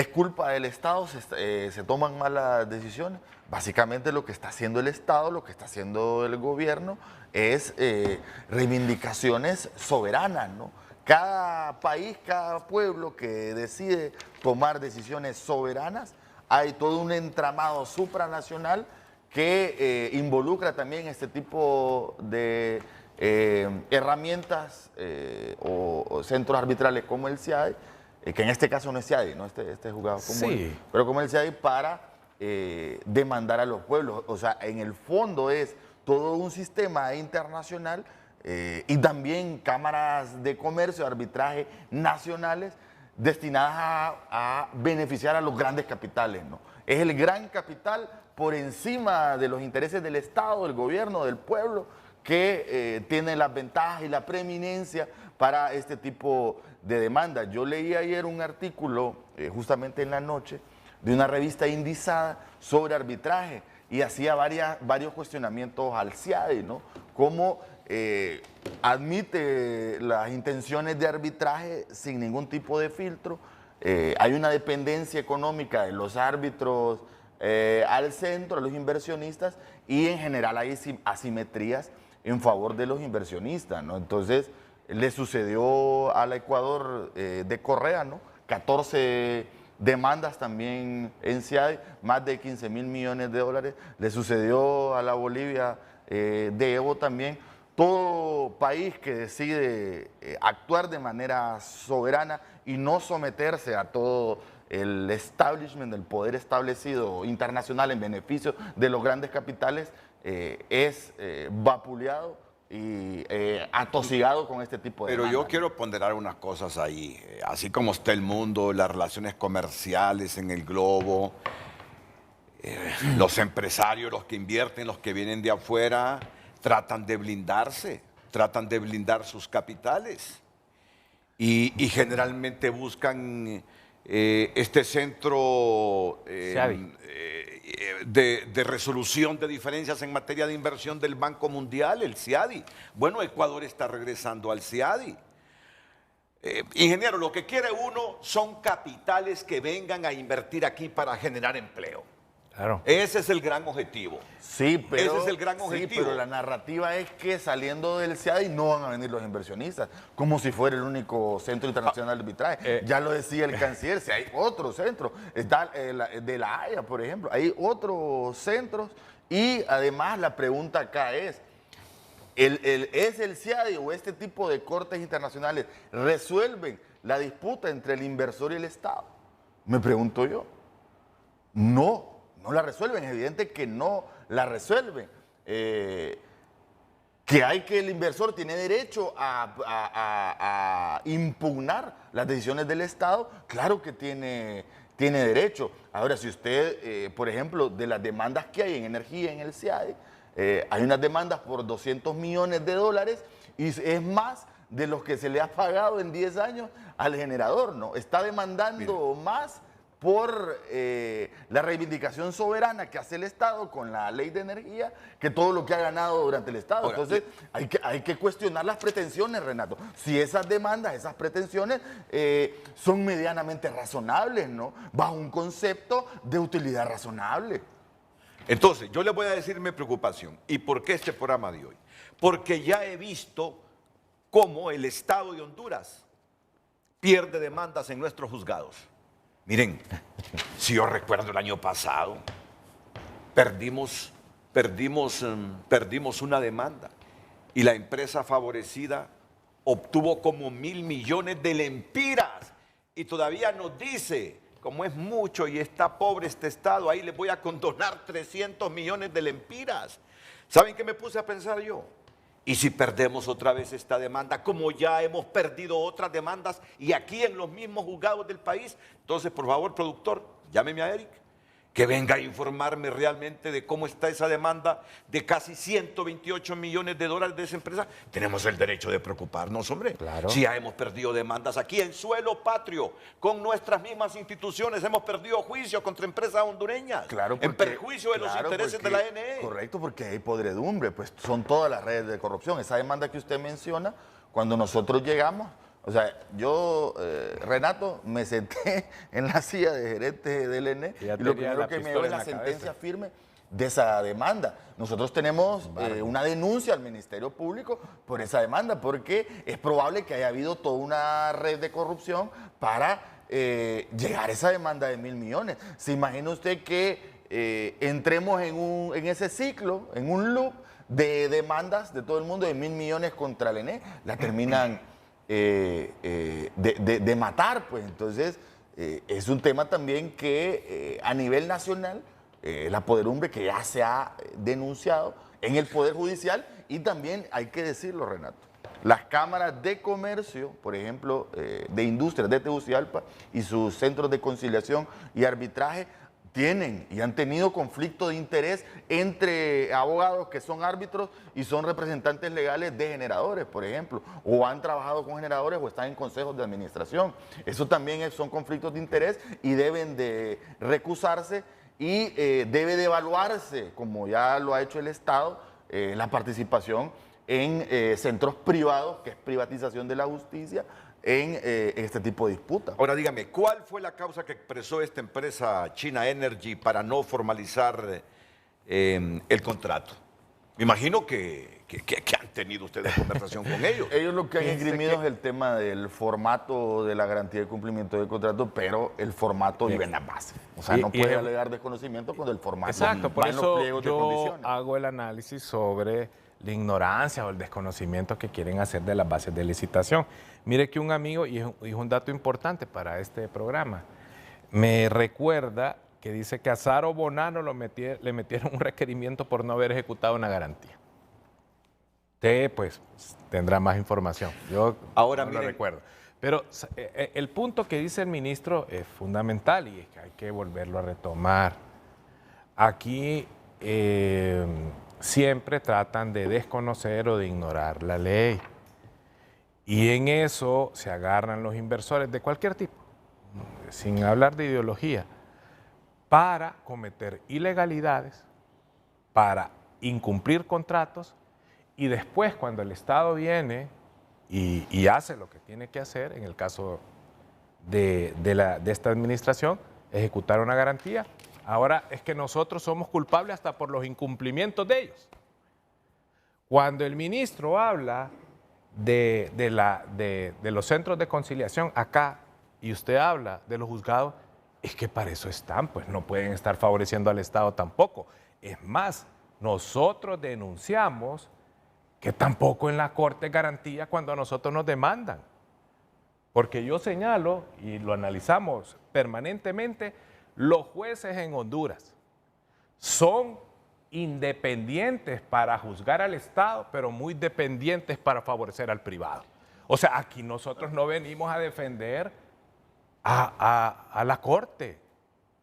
culpa del Estado? ¿Se toman malas decisiones? Básicamente lo que está haciendo el Estado, lo que está haciendo el gobierno es reivindicaciones soberanas, ¿no? Cada país, cada pueblo que decide tomar decisiones soberanas, hay todo un entramado supranacional que involucra también este tipo de herramientas o centros arbitrales como el CIADI, que en este caso no es CIADI, ¿no? Este juzgado común, Sí. pero como el CIADI para demandar a los pueblos. O sea, en el fondo es todo un sistema internacional y también cámaras de comercio, de arbitraje nacionales destinadas a beneficiar a los grandes capitales, ¿no? Es el gran capital por encima de los intereses del Estado, del gobierno, del pueblo, que tiene las ventajas y la preeminencia para este tipo de demandas. Yo leí ayer un artículo, justamente en la noche, de una revista indizada sobre arbitraje y hacía varios cuestionamientos al CIADI, ¿no? Cómo admite las intenciones de arbitraje sin ningún tipo de filtro. Hay una dependencia económica de los árbitros al centro, a los inversionistas, y en general hay asimetrías en favor de los inversionistas, ¿no? Entonces, le sucedió al Ecuador de Correa, ¿no? 14 demandas también en CIADI, más de 15 mil millones de dólares. Le sucedió a la Bolivia de Evo también. Todo país que decide actuar de manera soberana y no someterse a todo el establishment, el poder establecido internacional en beneficio de los grandes capitales, es vapuleado y atosigado con este tipo de demandas. Pero yo quiero ponderar unas cosas ahí. Así como está el mundo, las relaciones comerciales en el globo, los empresarios, los que invierten, los que vienen de afuera, tratan de blindarse, tratan de blindar sus capitales y generalmente buscan este centro de resolución de diferencias en materia de inversión del Banco Mundial, el CIADI. Bueno, Ecuador está regresando al CIADI. Ingeniero, lo que quiere uno son capitales que vengan a invertir aquí para generar empleo. Claro. Ese es el gran objetivo. Sí, pero, ese es el gran objetivo. Sí, pero la narrativa es que saliendo del CIADI no van a venir los inversionistas, como si fuera el único centro internacional de arbitraje. Ya lo decía el canciller, si hay otros centros, está de la Haya, por ejemplo, hay otros centros y además la pregunta acá es, ¿es el CIADI o este tipo de cortes internacionales resuelven la disputa entre el inversor y el Estado? Me pregunto yo. No la resuelven, es evidente que no la resuelven. Que el inversor tiene derecho a impugnar las decisiones del Estado, claro que tiene derecho. Ahora, si usted, por ejemplo, de las demandas que hay en energía en el CIADI, hay unas demandas por 200 millones de dólares y es más de los que se le ha pagado en 10 años al generador, ¿no? Está demandando más por la reivindicación soberana que hace el Estado con la ley de energía que todo lo que ha ganado durante el Estado. Ahora, entonces hay que cuestionar las pretensiones, Renato. Si esas demandas, esas pretensiones son medianamente razonables, ¿no? Bajo un concepto de utilidad razonable. Entonces, yo les voy a decir mi preocupación. ¿Y por qué este programa de hoy? Porque ya he visto cómo el Estado de Honduras pierde demandas en nuestros juzgados. Miren, si yo recuerdo el año pasado, perdimos una demanda y la empresa favorecida obtuvo como 1.000 millones de lempiras y todavía nos dice, como es mucho y está pobre este Estado, ahí les voy a condonar 300 millones de lempiras. ¿Saben qué me puse a pensar yo? ¿Y si perdemos otra vez esta demanda, como ya hemos perdido otras demandas y aquí en los mismos juzgados del país? Entonces, por favor, productor, llámeme a Eric, que venga a informarme realmente de cómo está esa demanda de casi 128 millones de dólares de esa empresa. Tenemos el derecho de preocuparnos, hombre. Claro. Si ya hemos perdido demandas aquí en suelo patrio, con nuestras mismas instituciones, hemos perdido juicios contra empresas hondureñas. Claro, en perjuicio de los intereses de la ANE. Correcto, porque hay podredumbre, pues son todas las redes de corrupción. Esa demanda que usted menciona, cuando nosotros llegamos, o sea, yo, Renato, me senté en la silla de gerente del ENE y lo primero que me dio es la sentencia firme de esa demanda. Nosotros tenemos una denuncia al Ministerio Público por esa demanda, porque es probable que haya habido toda una red de corrupción para llegar a esa demanda de 1.000 millones. ¿Se imagina usted que entremos en ese ciclo, en un loop de demandas de todo el mundo de 1.000 millones contra el ENE? La terminan de matar, pues. Entonces, es un tema también que a nivel nacional, la podredumbre que ya se ha denunciado en el Poder Judicial, y también hay que decirlo, Renato, las cámaras de comercio, por ejemplo, de industrias de Tegucigalpa y sus centros de conciliación y arbitraje, tienen y han tenido conflicto de interés entre abogados que son árbitros y son representantes legales de generadores, por ejemplo, o han trabajado con generadores o están en consejos de administración. Eso también son conflictos de interés y deben de recusarse y debe de evaluarse, como ya lo ha hecho el Estado, la participación en centros privados, que es privatización de la justicia, en este tipo de disputas. Ahora dígame, ¿cuál fue la causa que expresó esta empresa China Energy para no formalizar el contrato? Me imagino que han tenido ustedes conversación con ellos. Ellos lo que han esgrimido es el tema del formato de la garantía de cumplimiento del contrato, pero el formato vive en la base. O sea, no puede alegar desconocimiento cuando el formato exacto, por va en los eso pliegos de yo condiciones. hago el análisis sobre la ignorancia o el desconocimiento que quieren hacer de las bases de licitación. Mire que un amigo, y es un dato importante para este programa, me recuerda que dice que a Saro Bonano le metieron un requerimiento por no haber ejecutado una garantía. Usted, pues, tendrá más información. Yo ahora no lo recuerdo. Pero el punto que dice el ministro es fundamental y es que hay que volverlo a retomar. Aquí siempre tratan de desconocer o de ignorar la ley. Y en eso se agarran los inversores de cualquier tipo, sin hablar de ideología, para cometer ilegalidades, para incumplir contratos, y después cuando el Estado viene y hace lo que tiene que hacer, en el caso de esta administración, ejecutar una garantía, ahora es que nosotros somos culpables hasta por los incumplimientos de ellos. Cuando el ministro habla de los centros de conciliación acá y usted habla de los juzgados, es que para eso están, pues no pueden estar favoreciendo al Estado tampoco. Es más, nosotros denunciamos que tampoco en la Corte garantía cuando a nosotros nos demandan. Porque yo señalo, y lo analizamos permanentemente, los jueces en Honduras son independientes para juzgar al Estado, pero muy dependientes para favorecer al privado. O sea, aquí nosotros no venimos a defender a la Corte.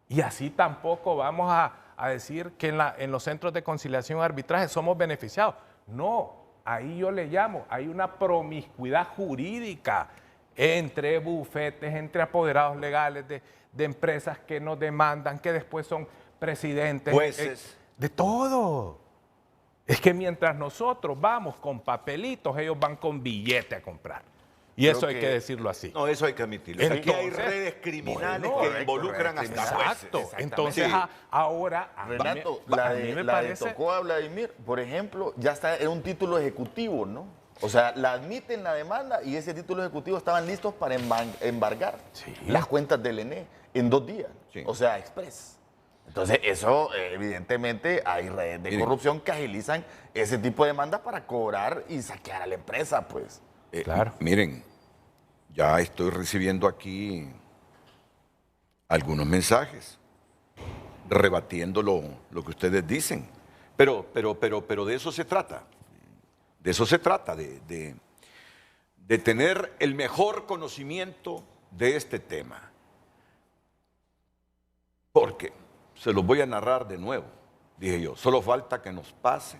Y así tampoco vamos a decir que en los centros de conciliación y arbitraje somos beneficiados. No, ahí yo le llamo, hay una promiscuidad jurídica entre bufetes, entre apoderados legales de empresas que nos demandan, que después son presidentes. Jueces. De todo. Es que mientras nosotros vamos con papelitos, ellos van con billete a comprar. Y eso hay que decirlo así. No, eso hay que admitirlo. Entonces, aquí hay redes criminales que involucran hasta jueces. Exacto. Entonces, sí. Ahora, Renato, a mí me parece... le tocó a Vladimir, por ejemplo, ya está en un título ejecutivo, ¿no? O sea, la admiten la demanda y ese título ejecutivo estaban listos para embargar las cuentas del ENE en 2 días. Sí. O sea, express. Entonces, eso, evidentemente, hay redes de corrupción que agilizan ese tipo de demandas para cobrar y saquear a la empresa, pues. Claro. Miren, ya estoy recibiendo aquí algunos mensajes rebatiendo lo que ustedes dicen. Pero de eso se trata. De eso se trata, de tener el mejor conocimiento de este tema. Porque, se los voy a narrar de nuevo, dije yo, solo falta que nos pase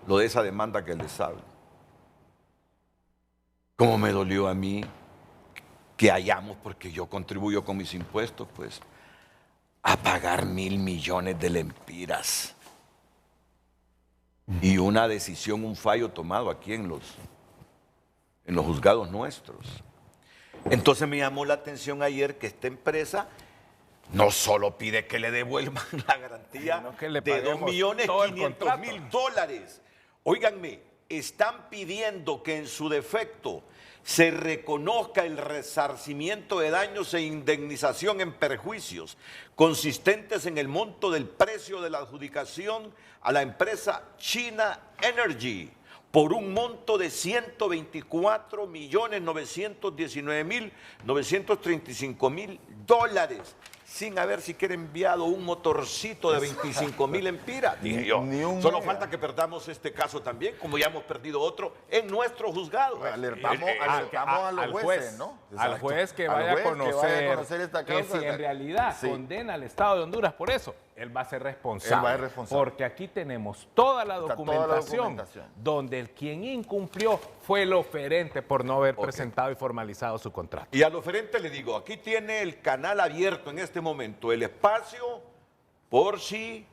lo de esa demanda que les hablo. Cómo me dolió a mí que hayamos, porque yo contribuyo con mis impuestos, pues, a pagar 1.000 millones de lempiras. Y una decisión, un fallo tomado aquí en los juzgados nuestros. Entonces me llamó la atención ayer que esta empresa no solo pide que le devuelvan la garantía de $2.500.000. Óiganme, están pidiendo que en su defecto se reconozca el resarcimiento de daños e indemnización en perjuicios consistentes en el monto del precio de la adjudicación a la empresa China Energy por un monto de $124.919.935.000, sin haber siquiera enviado un motorcito de 25.000 empiras, dije yo. Solo falta que perdamos este caso también, como ya hemos perdido otro en nuestro juzgado. Alertamos a los jueces, ¿no? Al juez que vaya a conocer esta causa, que si en realidad condena al Estado de Honduras por eso, él va a ser responsable. Porque aquí tenemos toda la documentación donde quien incumplió fue el oferente por no haber presentado y formalizado su contrato. Y al oferente le digo, aquí tiene el canal abierto en este momento, el espacio, por si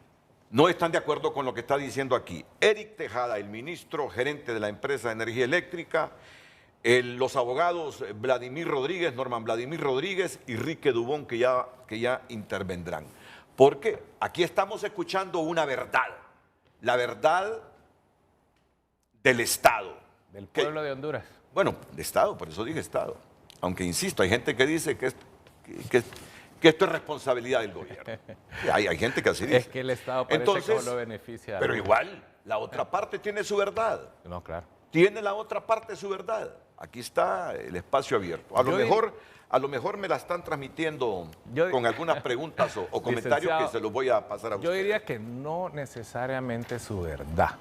no están de acuerdo con lo que está diciendo aquí. Eric Tejada, el ministro gerente de la empresa de energía eléctrica, los abogados Vladimir Rodríguez, Norman Vladimir Rodríguez y Rique Dubón, que ya intervendrán. Porque aquí estamos escuchando una verdad, la verdad del Estado. Del pueblo de Honduras. Bueno, de Estado, por eso dije Estado. Aunque insisto, hay gente que dice que esto es responsabilidad del gobierno. Hay gente que así dice. Es que el Estado parece que no lo beneficia. Pero igual, la otra parte tiene su verdad. No, claro. Tiene la otra parte su verdad. Aquí está el espacio abierto. A lo mejor me la están transmitiendo con algunas preguntas o comentarios que se los voy a pasar a ustedes. Yo diría que no necesariamente su verdad.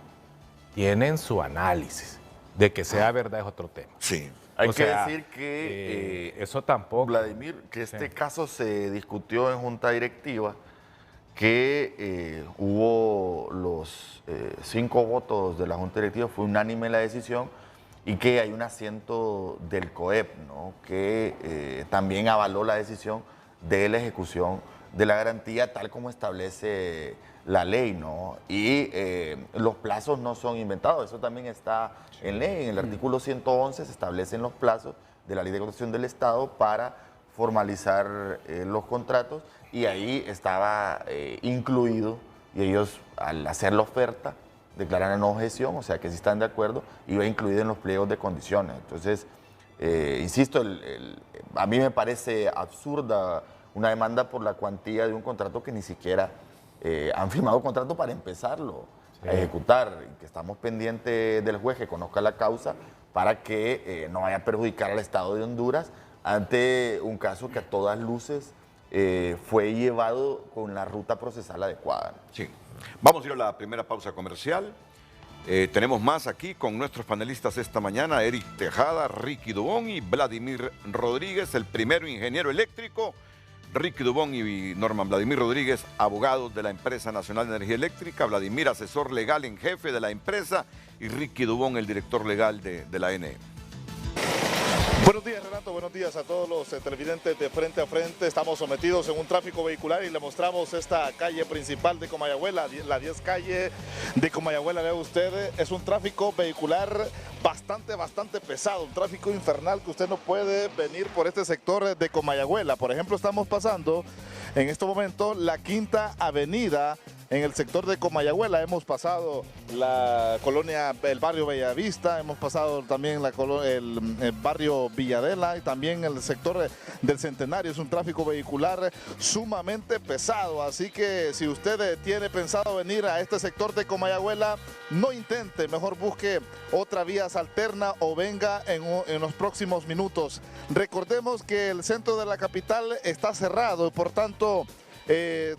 Tienen su análisis. De que sea verdad es otro tema. Sí. Hay que decir que eso tampoco. Vladimir, que este caso se discutió en junta directiva, que hubo los 5 votos de la junta directiva, fue unánime la decisión, y que hay un asiento del COEP, ¿no?, que también avaló la decisión de la ejecución de la garantía tal como establece la ley, ¿no? Y los plazos no son inventados, eso también está en ley. En el artículo 111 se establecen los plazos de la Ley de Contratación del Estado para formalizar los contratos, y ahí estaba incluido, y ellos al hacer la oferta declaran no objeción, o sea que si están de acuerdo, iba incluido en los pliegos de condiciones. Entonces, insisto, a mí me parece absurda una demanda por la cuantía de un contrato que ni siquiera han firmado contrato para empezarlo a ejecutar, y que estamos pendientes del juez que conozca la causa para que no vaya a perjudicar al Estado de Honduras ante un caso que a todas luces fue llevado con la ruta procesal adecuada. Sí. Vamos a ir a la primera pausa comercial. Tenemos más aquí con nuestros panelistas esta mañana: Eric Tejada, Ricky Dubón y Vladimir Rodríguez, el primero ingeniero eléctrico, Ricky Dubón y Norman Vladimir Rodríguez, abogados de la Empresa Nacional de Energía Eléctrica, Vladimir, asesor legal en jefe de la empresa, y Ricky Dubón, el director legal de la ENE. Buenos días, Renato, buenos días a todos los televidentes de Frente a Frente. Estamos sometidos en un tráfico vehicular y le mostramos esta calle principal de Comayagüela, la 10 calle de Comayagüela. Vea usted, es un tráfico vehicular bastante pesado, un tráfico infernal que usted no puede venir por este sector de Comayagüela. Por ejemplo, estamos pasando en este momento la Quinta Avenida en el sector de Comayagüela. Hemos pasado la colonia, el barrio Bellavista, hemos pasado también el barrio Villadela y también el sector del Centenario. Es un tráfico vehicular sumamente pesado, así que si usted tiene pensado venir a este sector de Comayagüela, no intente, mejor busque otra vía alterna o venga en los próximos minutos. Recordemos que el centro de la capital está cerrado, por tanto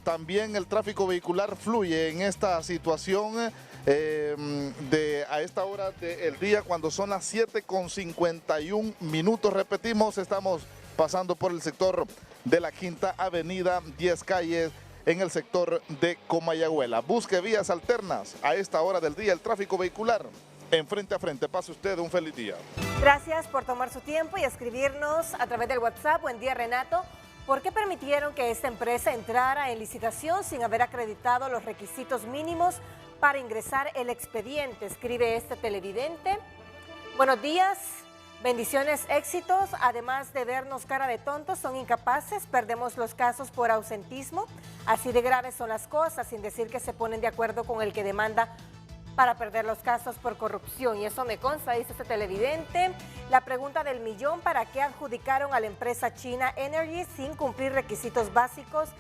también el tráfico vehicular fluye en esta situación. a esta hora del día, cuando son las 7:51. Repetimos, estamos pasando por el sector de la Quinta Avenida, 10 calles, en el sector de Comayagüela. Busque vías alternas a esta hora del día, el tráfico vehicular en Frente a Frente. Pase usted un feliz día. Gracias por tomar su tiempo y escribirnos a través del WhatsApp. Buen día, Renato. ¿Por qué permitieron que esta empresa entrara en licitación sin haber acreditado los requisitos mínimos para ingresar el expediente? Escribe este televidente. Buenos días, bendiciones, éxitos. Además de vernos cara de tontos, son incapaces, perdemos los casos por ausentismo. Así de graves son las cosas, sin decir que se ponen de acuerdo con el que demanda para perder los casos por corrupción. Y eso me consta, dice este televidente. La pregunta del millón: ¿para qué adjudicaron a la empresa China Energy sin cumplir requisitos básicos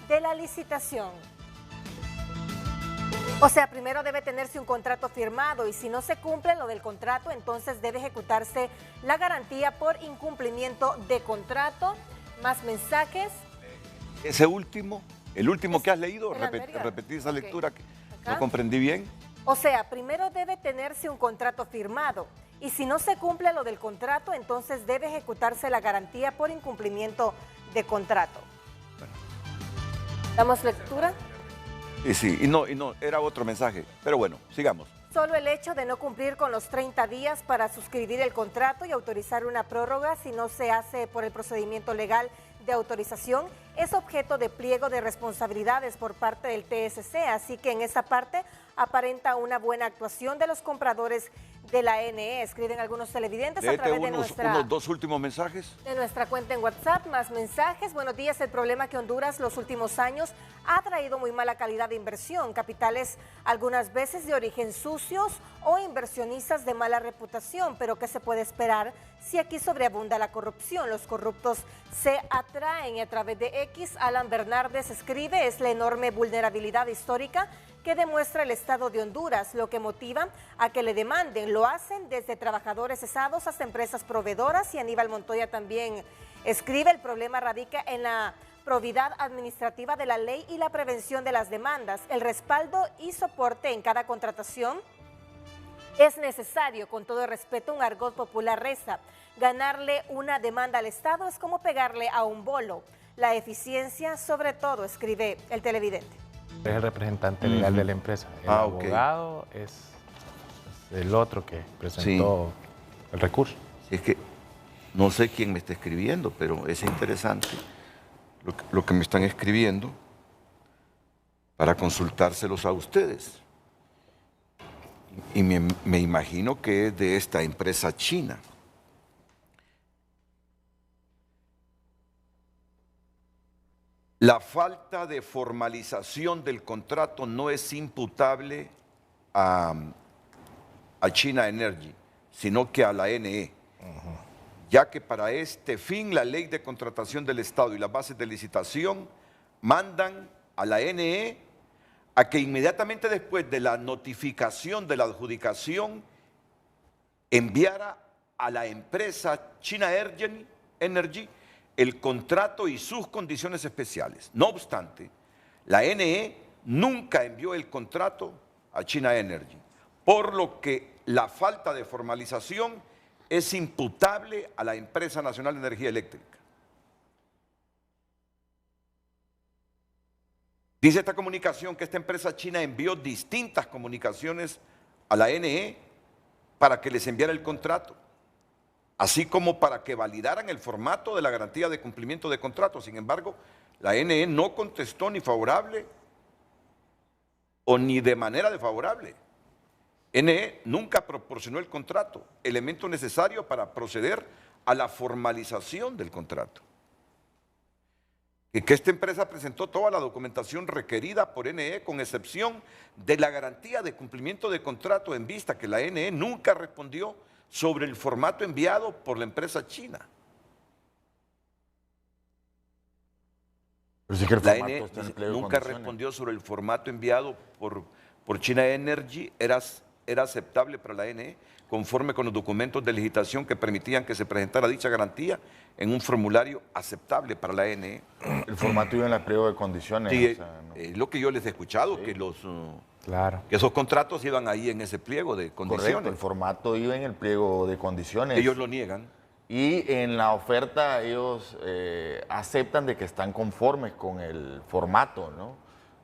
de la licitación? O sea, primero debe tenerse un contrato firmado y si no se cumple lo del contrato, entonces debe ejecutarse la garantía por incumplimiento de contrato. Más mensajes. Ese último, el último que has leído, repetir esa lectura que no comprendí bien. O sea, primero debe tenerse un contrato firmado y si no se cumple lo del contrato, entonces debe ejecutarse la garantía por incumplimiento de contrato. ¿Damos lectura? Sí, y no, era otro mensaje, pero bueno, sigamos. Solo el hecho de no cumplir con los 30 días para suscribir el contrato y autorizar una prórroga si no se hace por el procedimiento legal de autorización es objeto de pliego de responsabilidades por parte del TSC, así que en esa parte aparenta una buena actuación de los compradores de la NE. Escriben algunos televidentes a través de unos dos últimos mensajes. De nuestra cuenta en WhatsApp, más mensajes. Buenos días, el problema que Honduras los últimos años ha traído muy mala calidad de inversión, capitales algunas veces de origen sucios o inversionistas de mala reputación, pero ¿qué se puede esperar si aquí sobreabunda la corrupción? Los corruptos se atraen y a través de X, Alan Bernardes escribe, es la enorme vulnerabilidad histórica que demuestra el Estado de Honduras, lo que motiva a que le demanden. Lo hacen desde trabajadores cesados hasta empresas proveedoras, y Aníbal Montoya también escribe, el problema radica en la probidad administrativa de la ley y la prevención de las demandas. El respaldo y soporte en cada contratación es necesario. Con todo el respeto, un argot popular reza: ganarle una demanda al Estado es como pegarle a un bolo. La eficiencia sobre todo, escribe el televidente. Es el representante legal de la empresa. El abogado es el otro que presentó el recurso. Es que no sé quién me está escribiendo, pero es interesante lo que me están escribiendo para consultárselos a ustedes. Y me imagino que es de esta empresa china. La falta de formalización del contrato no es imputable a China Energy, sino que a la NE, ya que para este fin la ley de contratación del Estado y las bases de licitación mandan a la NE a que inmediatamente después de la notificación de la adjudicación enviara a la empresa China Energy el contrato y sus condiciones especiales. No obstante, la NE nunca envió el contrato a China Energy, por lo que la falta de formalización es imputable a la Empresa Nacional de Energía Eléctrica. Dice esta comunicación que esta empresa china envió distintas comunicaciones a la NE para que les enviara el contrato, así como para que validaran el formato de la garantía de cumplimiento de contrato. Sin embargo, la NE no contestó ni favorable o ni de manera desfavorable. NE nunca proporcionó el contrato, elemento necesario para proceder a la formalización del contrato. Y que esta empresa presentó toda la documentación requerida por NE, con excepción de la garantía de cumplimiento de contrato, en vista que la NE nunca respondió sobre el formato enviado por la empresa china. Pero sí que el la formato NE está en pliego de nunca condiciones. respondió sobre el formato enviado por China Energy, era aceptable para la NE, conforme con los documentos de licitación que permitían que se presentara dicha garantía en un formulario aceptable para la NE. El formato iba en el pliego de condiciones. Sí, o sea, no. lo que yo les he escuchado, que Claro. Que esos contratos iban ahí en ese pliego de condiciones. Correcto, el formato iba en el pliego de condiciones. Ellos lo niegan. Y en la oferta ellos aceptan de que están conformes con el formato, ¿no?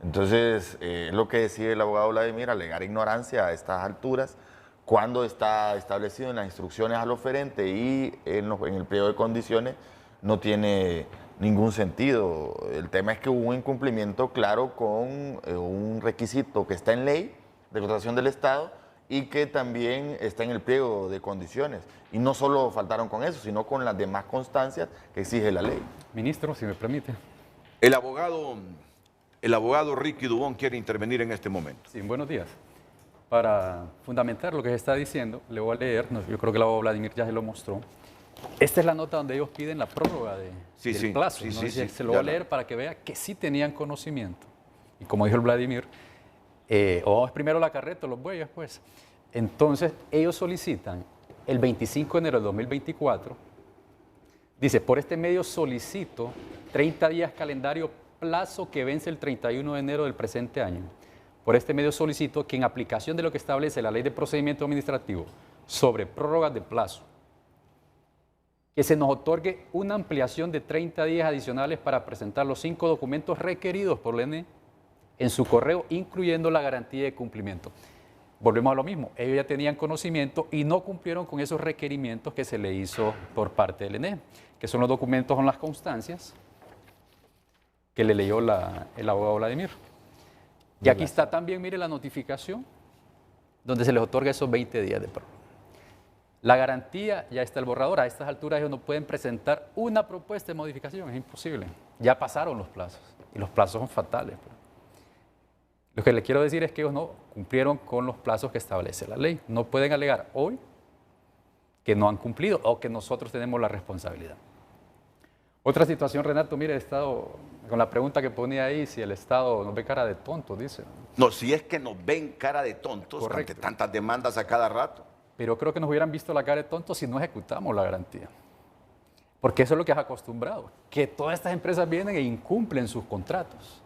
Entonces, es lo que decide el abogado Vladimir, alegar ignorancia a estas alturas, cuando está establecido en las instrucciones al oferente y en el pliego de condiciones, no tiene ningún sentido. El tema es que hubo un incumplimiento claro con un requisito que está en ley de contratación del Estado y que también está en el pliego de condiciones. Y no solo faltaron con eso, sino con las demás constancias que exige la ley. Ministro, si me permite. El abogado Ricky Dubón quiere intervenir en este momento. Sí, buenos días. Para fundamentar lo que se está diciendo, le voy a leer, yo creo que el abogado Vladimir ya se lo mostró. Esta es la nota donde ellos piden la prórroga del plazo. ¿No? Se lo voy a leer para que vea que sí tenían conocimiento. Y como dijo el Vladimir, o es primero la carreta o los bueyes, pues. Entonces, ellos solicitan el 25 de enero del 2024, dice, por este medio solicito 30 días calendario, plazo que vence el 31 de enero del presente año. Por este medio solicito que en aplicación de lo que establece la Ley de Procedimiento Administrativo sobre prórrogas de plazo, que se nos otorgue una ampliación de 30 días adicionales para presentar los 5 documentos requeridos por la ENE en su correo, incluyendo la garantía de cumplimiento. Volvemos a lo mismo, ellos ya tenían conocimiento y no cumplieron con esos requerimientos que se le hizo por parte del ENE, que son los documentos con las constancias que le leyó el abogado Vladimir. Y aquí está también, mire, la notificación donde se les otorga esos 20 días de prórroga. La garantía, ya está el borrador. A estas alturas ellos no pueden presentar una propuesta de modificación, es imposible. Ya pasaron los plazos y los plazos son fatales. Lo que les quiero decir es que ellos no cumplieron con los plazos que establece la ley. No pueden alegar hoy que no han cumplido o que nosotros tenemos la responsabilidad. Otra situación, Renato, mire, he estado con la pregunta que ponía ahí, si el Estado nos ve cara de tontos, dice. No, si es que nos ven cara de tontos ante tantas demandas a cada rato. Pero creo que nos hubieran visto la cara de tontos si no ejecutamos la garantía. Porque eso es lo que es acostumbrado, que todas estas empresas vienen e incumplen sus contratos.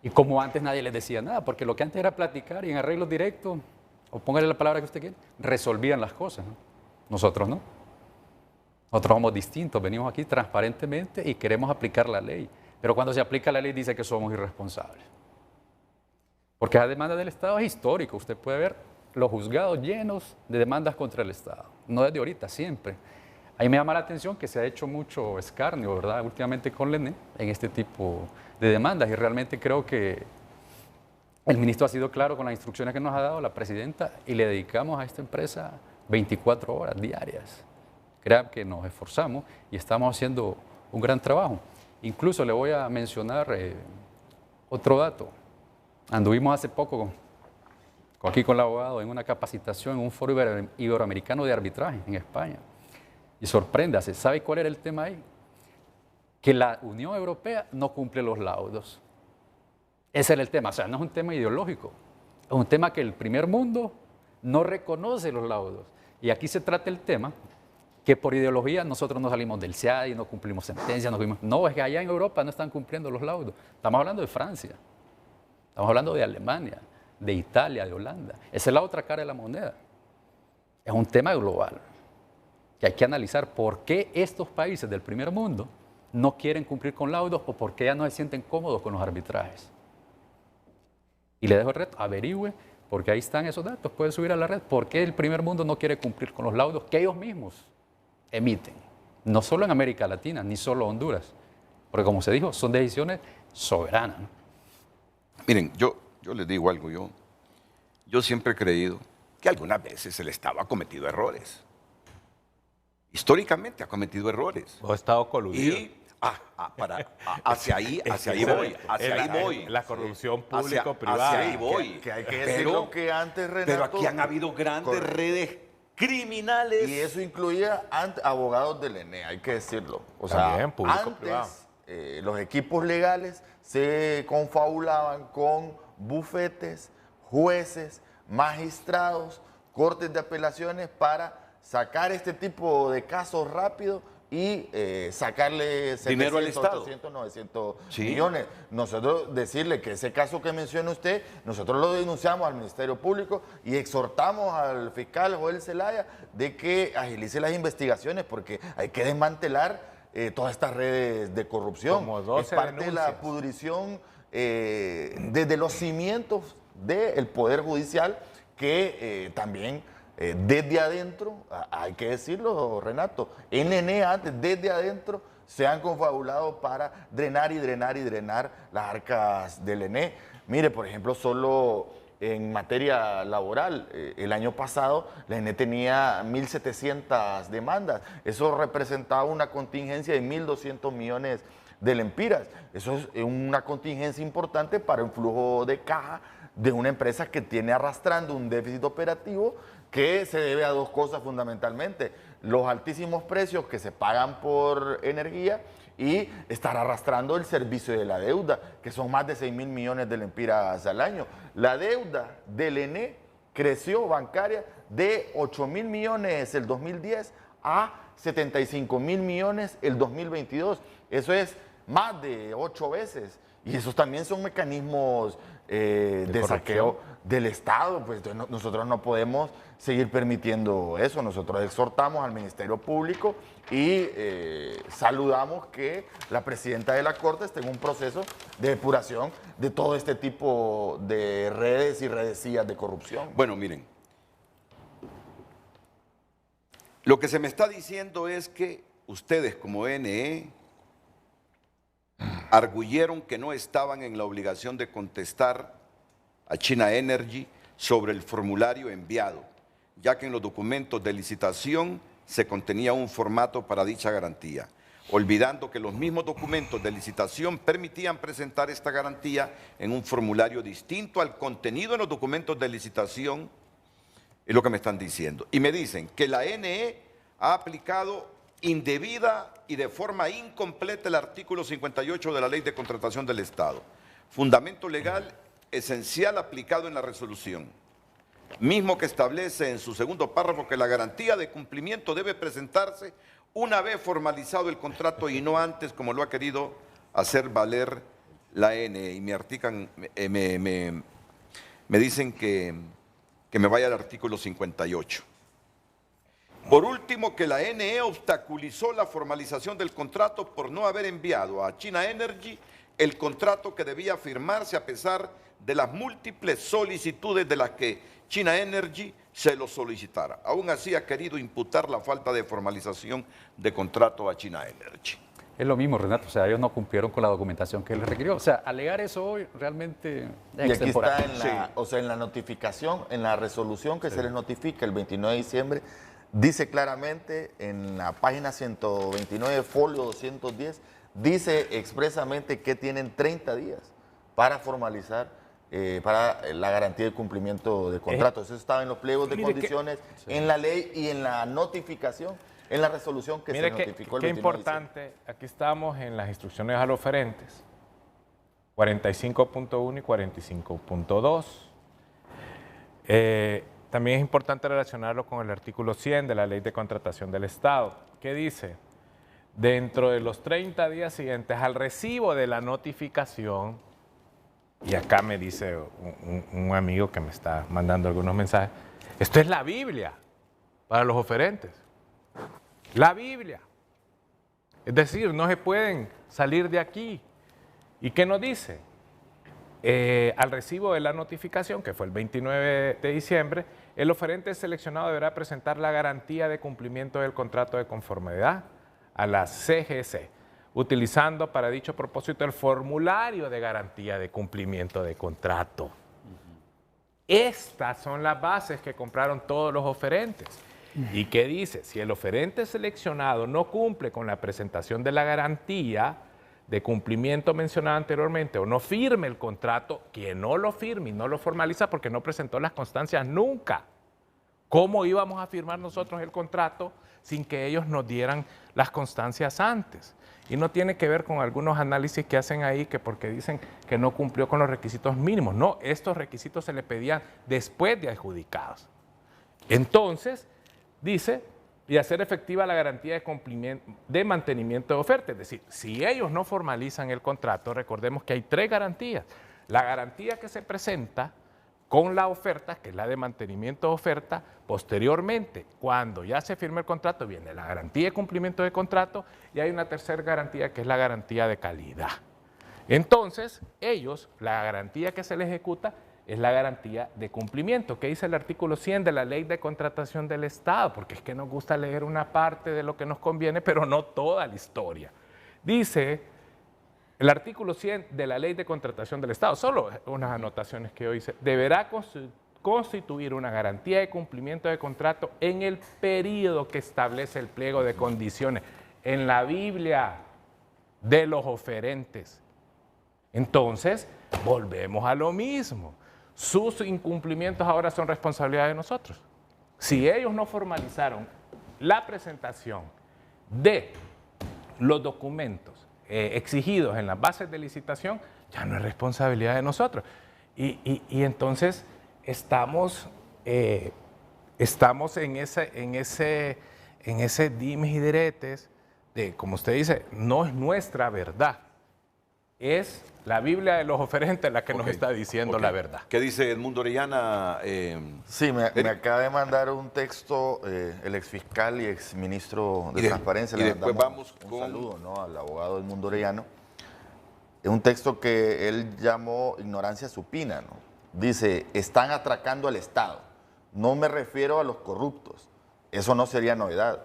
Y como antes nadie les decía nada, porque lo que antes era platicar y en arreglos directos, o póngale la palabra que usted quiera, resolvían las cosas, ¿no? Nosotros no. Nosotros somos distintos, venimos aquí transparentemente y queremos aplicar la ley. Pero cuando se aplica la ley dice que somos irresponsables. Porque la demanda del Estado es histórica. Usted puede ver los juzgados llenos de demandas contra el Estado. No desde ahorita, siempre. A mí me llama la atención que se ha hecho mucho escarnio, ¿verdad?, últimamente con la ENE en este tipo de demandas. Y realmente creo que el ministro ha sido claro con las instrucciones que nos ha dado la presidenta y le dedicamos a esta empresa 24 horas diarias. Crean que nos esforzamos y estamos haciendo un gran trabajo. Incluso le voy a mencionar otro dato. Anduvimos hace poco aquí con el abogado en una capacitación en un foro iberoamericano de arbitraje en España. Y sorpréndase, ¿sabe cuál era el tema ahí? Que la Unión Europea no cumple los laudos. Ese era el tema. O sea, no es un tema ideológico. Es un tema que el primer mundo no reconoce los laudos. Y aquí se trata el tema que por ideología nosotros no salimos del CIADI, no cumplimos sentencias, no, es que allá en Europa no están cumpliendo los laudos. Estamos hablando de Francia, estamos hablando de Alemania, de Italia, de Holanda. Esa es la otra cara de la moneda. Es un tema global que hay que analizar por qué estos países del primer mundo no quieren cumplir con laudos o por qué ya no se sienten cómodos con los arbitrajes. Y le dejo el reto, averigüe, porque ahí están esos datos, pueden subir a la red, por qué el primer mundo no quiere cumplir con los laudos que ellos mismos emiten. No solo en América Latina, ni solo Honduras, porque como se dijo, son decisiones soberanas, ¿no? Miren, yo les digo algo, yo siempre he creído que algunas veces el Estado ha cometido errores. Históricamente ha cometido errores. O ha estado coludido. Y hacia ahí voy. La corrupción público-privada. Hacia ahí voy. Que hay que decirlo que antes, Renato, pero aquí han habido grandes redes criminales. Y eso incluía abogados del ENE, hay que decirlo. O sea, antes los equipos legales se confabulaban con bufetes, jueces, magistrados, cortes de apelaciones para sacar este tipo de casos rápidos y sacarle dinero al 700, Estado. 800, 900 Sí. millones. Nosotros decirle que ese caso que menciona usted, nosotros lo denunciamos al Ministerio Público y exhortamos al fiscal Joel Zelaya de que agilice las investigaciones porque hay que desmantelar todas estas redes de corrupción. Como 12 es parte de la denuncias. pudrición desde los cimientos del Poder Judicial que también desde adentro, hay que decirlo, Renato, NN antes, desde adentro, se han confabulado para drenar y drenar y drenar las arcas del ENE. Mire, por ejemplo, solo en materia laboral, el año pasado la ENE tenía 1.700 demandas. Eso representaba una contingencia de 1.200 millones de lempiras. Eso es una contingencia importante para un flujo de caja de una empresa que tiene arrastrando un déficit operativo que se debe a dos cosas fundamentalmente: los altísimos precios que se pagan por energía y estar arrastrando el servicio de la deuda, que son más de 6.000 millones de lempiras al año. La deuda del ENE creció bancaria de 8.000 millones el 2010 a 75.000 millones el 2022. Eso es más de 8 veces. Y esos también son mecanismos de saqueo del Estado. Pues nosotros no podemos seguir permitiendo eso. Nosotros exhortamos al Ministerio Público y saludamos que la presidenta de la Corte esté en un proceso de depuración de todo este tipo de redes y redecillas de corrupción. Bueno, miren, lo que se me está diciendo es que ustedes como NE arguyeron que no estaban en la obligación de contestar a China Energy sobre el formulario enviado, ya que en los documentos de licitación se contenía un formato para dicha garantía, olvidando que los mismos documentos de licitación permitían presentar esta garantía en un formulario distinto al contenido en los documentos de licitación, es lo que me están diciendo. Y me dicen que la NE ha aplicado indebida y de forma incompleta el artículo 58 de la Ley de Contratación del Estado, fundamento legal esencial aplicado en la resolución, mismo que establece en su segundo párrafo que la garantía de cumplimiento debe presentarse una vez formalizado el contrato y no antes, como lo ha querido hacer valer la NE. Y me dicen que me vaya al artículo 58. Por último, que la NE obstaculizó la formalización del contrato por no haber enviado a China Energy el contrato que debía firmarse a pesar de las múltiples solicitudes de las que China Energy se lo solicitara. Aún así ha querido imputar la falta de formalización de contrato a China Energy. Es lo mismo, Renato, o sea, ellos no cumplieron con la documentación que les requirió. O sea, alegar eso hoy realmente es y aquí está extemporáneo. en la notificación, en la resolución que se les notifica el 29 de diciembre, dice claramente en la página 129, folio 210, dice expresamente que tienen 30 días para formalizar para la garantía de cumplimiento de contrato. Eso estaba en los pliegos de condiciones, en la ley y en la notificación, en la resolución que se notificó el 29 qué importante, aquí estamos en las instrucciones a los oferentes, 45.1 y 45.2. También es importante relacionarlo con el artículo 100 de la Ley de Contratación del Estado, que dice: dentro de los 30 días siguientes al recibo de la notificación, y acá me dice un amigo que me está mandando algunos mensajes, esto es la Biblia para los oferentes, la Biblia. Es decir, no se pueden salir de aquí. ¿Y qué nos dice? Al recibo de la notificación, que fue el 29 de diciembre, el oferente seleccionado deberá presentar la garantía de cumplimiento del contrato de conformidad a la CGC, utilizando para dicho propósito el formulario de garantía de cumplimiento de contrato. Estas son las bases que compraron todos los oferentes. ¿Y qué dice? Si el oferente seleccionado no cumple con la presentación de la garantía de cumplimiento mencionada anteriormente o no firme el contrato, quien no lo firme y no lo formaliza porque no presentó las constancias nunca. ¿Cómo íbamos a firmar nosotros el contrato sin que ellos nos dieran las constancias antes? Y no tiene que ver con algunos análisis que hacen ahí que porque dicen que no cumplió con los requisitos mínimos. No, estos requisitos se le pedían después de adjudicados. Entonces, dice y hacer efectiva la garantía de mantenimiento de oferta. Es decir, si ellos no formalizan el contrato, recordemos que hay 3 garantías. La garantía que se presenta con la oferta, que es la de mantenimiento de oferta, posteriormente, cuando ya se firme el contrato, viene la garantía de cumplimiento de contrato y hay una tercera garantía que es la garantía de calidad. Entonces, ellos, la garantía que se les ejecuta es la garantía de cumplimiento, que dice el artículo 100 de la Ley de Contratación del Estado, porque es que nos gusta leer una parte de lo que nos conviene, pero no toda la historia. Dice el artículo 100 de la Ley de Contratación del Estado, solo unas anotaciones que yo hice, deberá constituir una garantía de cumplimiento de contrato en el período que establece el pliego de condiciones en la Biblia de los oferentes. Entonces, volvemos a lo mismo. Sus incumplimientos ahora son responsabilidad de nosotros. Si ellos no formalizaron la presentación de los documentos exigidos en las bases de licitación, ya no es responsabilidad de nosotros. Y entonces estamos en ese dimes y diretes de, como usted dice, no es nuestra verdad. Es la Biblia de los oferentes la que nos está diciendo la verdad. ¿Qué dice Edmundo Orellana? Sí, me acaba de mandar un texto el exfiscal y exministro de Transparencia. Y después vamos un saludo, ¿no?, al abogado Edmundo Orellana. Es un texto que él llamó ignorancia supina, ¿no? Dice, están atracando al Estado. No me refiero a los corruptos. Eso no sería novedad.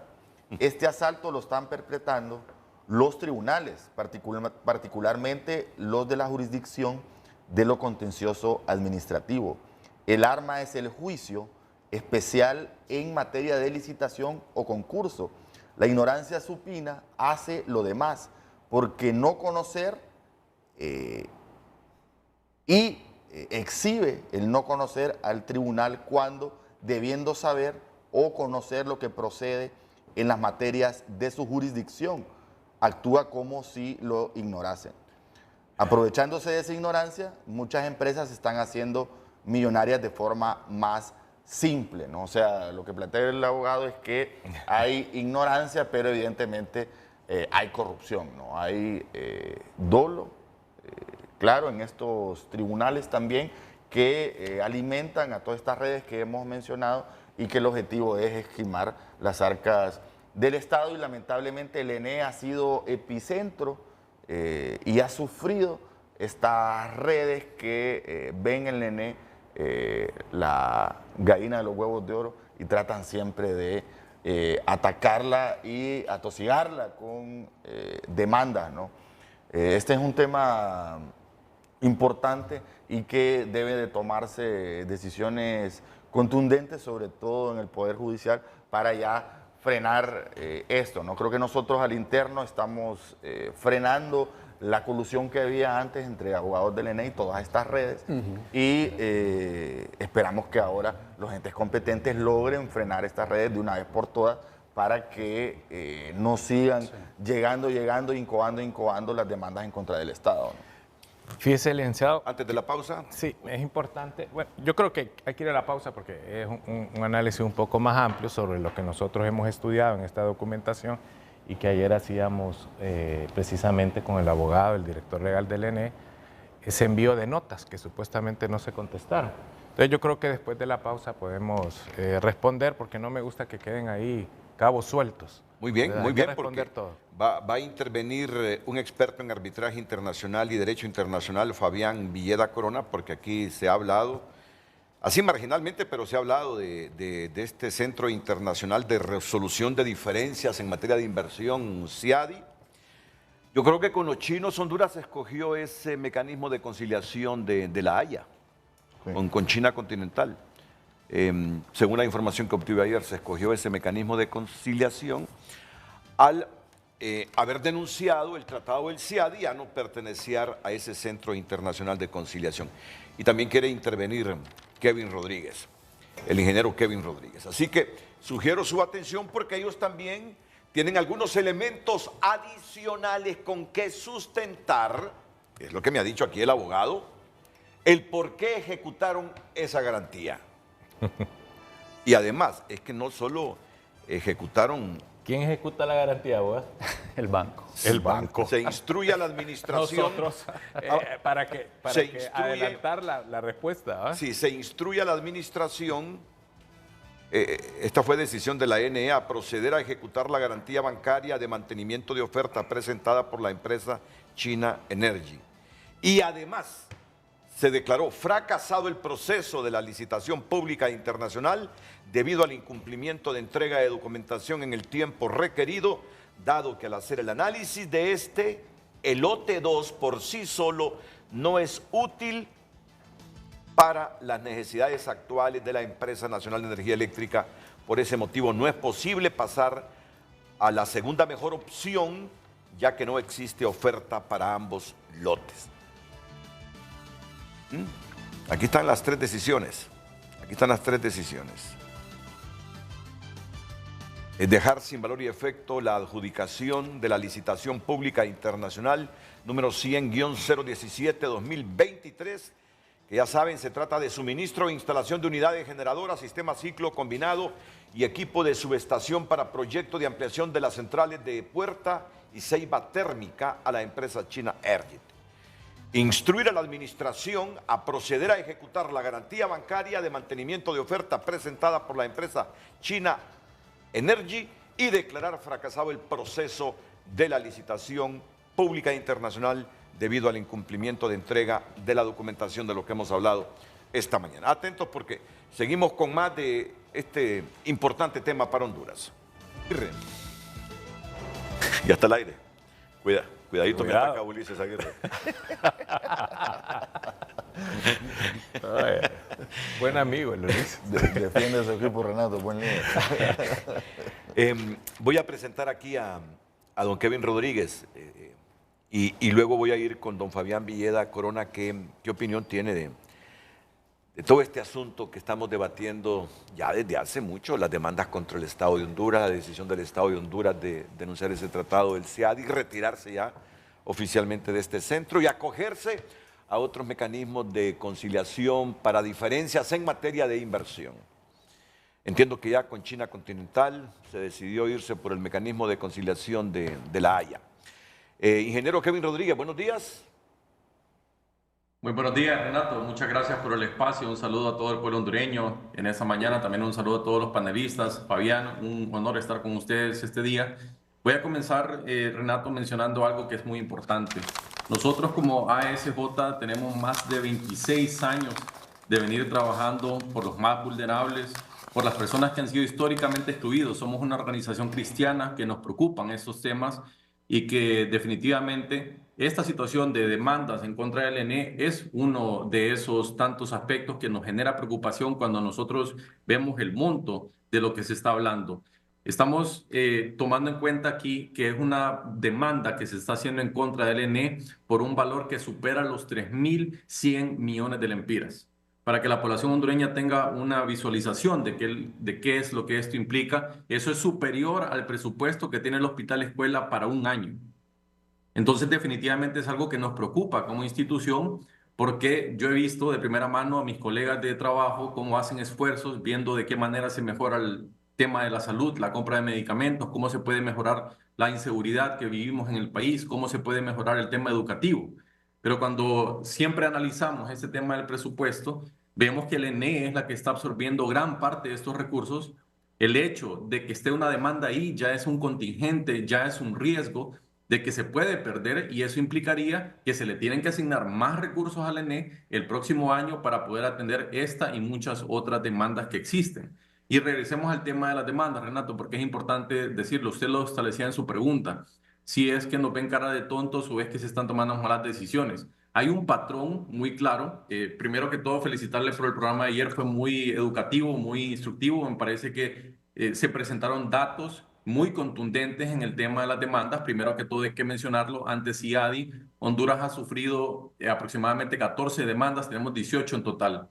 Este asalto lo están perpetrando los tribunales, particularmente los de la jurisdicción de lo contencioso administrativo. El arma es el juicio especial en materia de licitación o concurso. La ignorancia supina hace lo demás, porque no conocer y exhibe el no conocer al tribunal cuando, debiendo saber o conocer lo que procede en las materias de su jurisdicción, actúa como si lo ignorasen. Aprovechándose de esa ignorancia, muchas empresas se están haciendo millonarias de forma más simple, ¿no? O sea, lo que plantea el abogado es que hay ignorancia, pero evidentemente hay corrupción, ¿no? Hay dolo, claro, en estos tribunales también, que alimentan a todas estas redes que hemos mencionado y que el objetivo es esquimar las arcas del Estado, y lamentablemente el ENE ha sido epicentro y ha sufrido estas redes que ven en el ENE la gallina de los huevos de oro y tratan siempre de atacarla y atosigarla con demandas, ¿no? Este es un tema importante y que debe de tomarse decisiones contundentes, sobre todo en el Poder Judicial, para ya frenar esto, ¿no? Creo que nosotros al interno estamos frenando la colusión que había antes entre abogados del ENE y todas estas redes, y esperamos que ahora los entes competentes logren frenar estas redes de una vez por todas para que no sigan llegando, incobando las demandas en contra del Estado, ¿no? Fíjese, licenciado. Antes de la pausa. Sí, es importante. Bueno, yo creo que hay que ir a la pausa porque es un análisis un poco más amplio sobre lo que nosotros hemos estudiado en esta documentación y que ayer hacíamos precisamente con el abogado, el director legal del ENE, ese envío de notas que supuestamente no se contestaron. Entonces yo creo que después de la pausa podemos responder, porque no me gusta que queden ahí cabos sueltos. Muy bien, porque todo. Va a intervenir un experto en arbitraje internacional y derecho internacional, Fabián Villeda Corona, porque aquí se ha hablado, así marginalmente, pero se ha hablado de este Centro Internacional de Resolución de Diferencias en materia de inversión, CIADI. Yo creo que con los chinos Honduras escogió ese mecanismo de conciliación de La Haya, con China continental. Según la información que obtuve ayer, se escogió ese mecanismo de conciliación al haber denunciado el tratado del CIADI a no pertenecer a ese Centro Internacional de Conciliación. Y también quiere intervenir Kevin Rodríguez, el ingeniero Kevin Rodríguez. Así que sugiero su atención porque ellos también tienen algunos elementos adicionales con que sustentar, es lo que me ha dicho aquí el abogado, el por qué ejecutaron esa garantía. Y además, es que no solo ejecutaron. ¿Quién ejecuta la garantía, vos? El banco. El banco. Se instruye a la administración. Nosotros, para adelantar la respuesta. ¿Eh? Sí, se instruye a la administración. Esta fue decisión de la NE a proceder a ejecutar la garantía bancaria de mantenimiento de oferta presentada por la empresa China Energy. Y además se declaró fracasado el proceso de la licitación pública internacional debido al incumplimiento de entrega de documentación en el tiempo requerido, dado que al hacer el análisis de el lote 2 por sí solo no es útil para las necesidades actuales de la Empresa Nacional de Energía Eléctrica. Por ese motivo no es posible pasar a la segunda mejor opción, ya que no existe oferta para ambos lotes. Aquí están las tres decisiones. Es dejar sin valor y efecto la adjudicación de la licitación pública internacional número 100-017-2023, que ya saben, se trata de suministro e instalación de unidades generadoras, sistema ciclo combinado y equipo de subestación para proyecto de ampliación de las centrales de Puerta y Ceiba Térmica a la empresa China Energy. Instruir a la administración a proceder a ejecutar la garantía bancaria de mantenimiento de oferta presentada por la empresa China Energy y declarar fracasado el proceso de la licitación pública internacional debido al incumplimiento de entrega de la documentación, de lo que hemos hablado esta mañana. Atentos porque seguimos con más de este importante tema para Honduras. Y hasta el aire. Cuidadito que ataca Ulises Aguirre. Buen amigo, Luis. Defiende a su equipo, Renato, buen líder. Voy a presentar aquí a don Kevin Rodríguez y luego voy a ir con don Fabián Villeda Corona. ¿Qué opinión tiene de todo este asunto que estamos debatiendo ya desde hace mucho? Las demandas contra el Estado de Honduras, la decisión del Estado de Honduras de denunciar ese tratado del CEAD y retirarse ya oficialmente de este centro y acogerse a otros mecanismos de conciliación para diferencias en materia de inversión. Entiendo que ya con China continental se decidió irse por el mecanismo de conciliación de La Haya. Ingeniero Kevin Rodríguez, buenos días. Muy buenos días, Renato. Muchas gracias por el espacio. Un saludo a todo el pueblo hondureño en esta mañana. También un saludo a todos los panelistas. Fabián, un honor estar con ustedes este día. Voy a comenzar, Renato, mencionando algo que es muy importante. Nosotros como ASJ tenemos más de 26 años de venir trabajando por los más vulnerables, por las personas que han sido históricamente excluidos. Somos una organización cristiana que nos preocupan estos temas y que definitivamente esta situación de demandas en contra del ENE es uno de esos tantos aspectos que nos genera preocupación cuando nosotros vemos el monto de lo que se está hablando. Estamos tomando en cuenta aquí que es una demanda que se está haciendo en contra del ENE por un valor que supera los 3.100 millones de lempiras. Para que la población hondureña tenga una visualización de qué es lo que esto implica, eso es superior al presupuesto que tiene el Hospital Escuela para un año. Entonces, definitivamente es algo que nos preocupa como institución, porque yo he visto de primera mano a mis colegas de trabajo cómo hacen esfuerzos viendo de qué manera se mejora el tema de la salud, la compra de medicamentos, cómo se puede mejorar la inseguridad que vivimos en el país, cómo se puede mejorar el tema educativo. Pero cuando siempre analizamos este tema del presupuesto, vemos que el ENE es la que está absorbiendo gran parte de estos recursos. El hecho de que esté una demanda ahí ya es un contingente, ya es un riesgo de que se puede perder, y eso implicaría que se le tienen que asignar más recursos al ENE el próximo año para poder atender esta y muchas otras demandas que existen. Y regresemos al tema de las demandas, Renato, porque es importante decirlo. Usted lo establecía en su pregunta. Si es que nos ven cara de tontos o es que se están tomando malas decisiones. Hay un patrón muy claro. Primero que todo, felicitarles por el programa de ayer. Fue muy educativo, muy instructivo. Me parece que se presentaron datos muy contundentes en el tema de las demandas. Primero que todo, hay que mencionarlo, antes IADI, Honduras ha sufrido aproximadamente 14 demandas, tenemos 18 en total.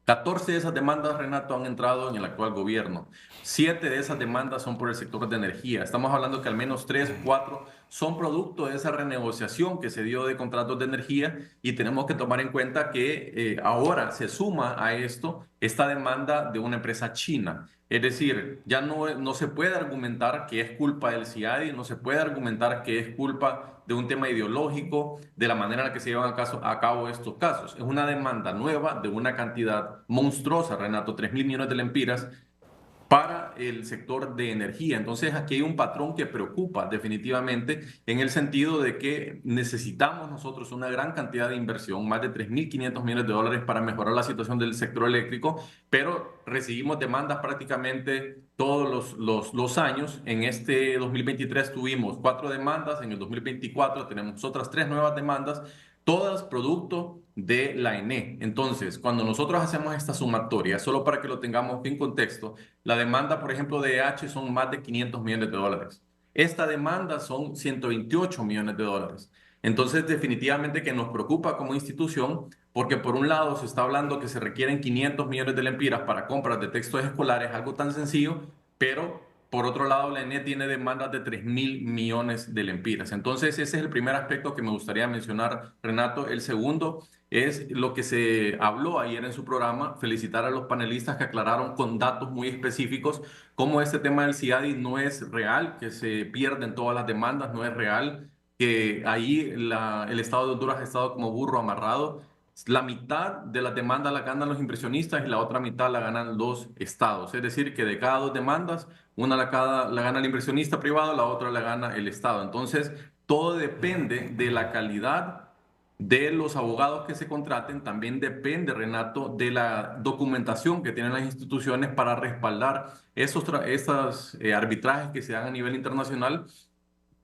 14 de esas demandas, Renato, han entrado en el actual gobierno. 7 de esas demandas son por el sector de energía. Estamos hablando que al menos 3, 4 son producto de esa renegociación que se dio de contratos de energía y tenemos que tomar en cuenta que ahora se suma a esto esta demanda de una empresa china. Es decir, ya no se puede argumentar que es culpa del CIADI, no se puede argumentar que es culpa de un tema ideológico, de la manera en la que se llevan a cabo estos casos. Es una demanda nueva de una cantidad monstruosa, Renato, 3.000 millones de lempiras, para el sector de energía. Entonces aquí hay un patrón que preocupa definitivamente en el sentido de que necesitamos nosotros una gran cantidad de inversión, más de 3.500 millones de dólares para mejorar la situación del sector eléctrico, pero recibimos demandas prácticamente todos los años. En este 2023 tuvimos 4 demandas, en el 2024 tenemos otras 3 nuevas demandas, todas producto de la ENE. Entonces, cuando nosotros hacemos esta sumatoria, solo para que lo tengamos en contexto, la demanda, por ejemplo, de EH son más de 500 millones de dólares. Esta demanda son 128 millones de dólares. Entonces, definitivamente que nos preocupa como institución, porque por un lado se está hablando que se requieren 500 millones de lempiras para compras de textos escolares, algo tan sencillo, pero por otro lado, la ENE tiene demandas de 3.000 millones de lempiras. Entonces, ese es el primer aspecto que me gustaría mencionar, Renato. El segundo es lo que se habló ayer en su programa, felicitar a los panelistas que aclararon con datos muy específicos cómo este tema del CIADI no es real, que se pierden todas las demandas, no es real, que ahí el Estado de Honduras ha estado como burro amarrado. La mitad de las demandas la ganan los inversionistas y la otra mitad la ganan los estados. Es decir, que de cada 2 demandas, una la gana el inversionista privado, la otra la gana el estado. Entonces, todo depende de la calidad de los abogados que se contraten. También depende, Renato, de la documentación que tienen las instituciones para respaldar esos arbitrajes que se dan a nivel internacional.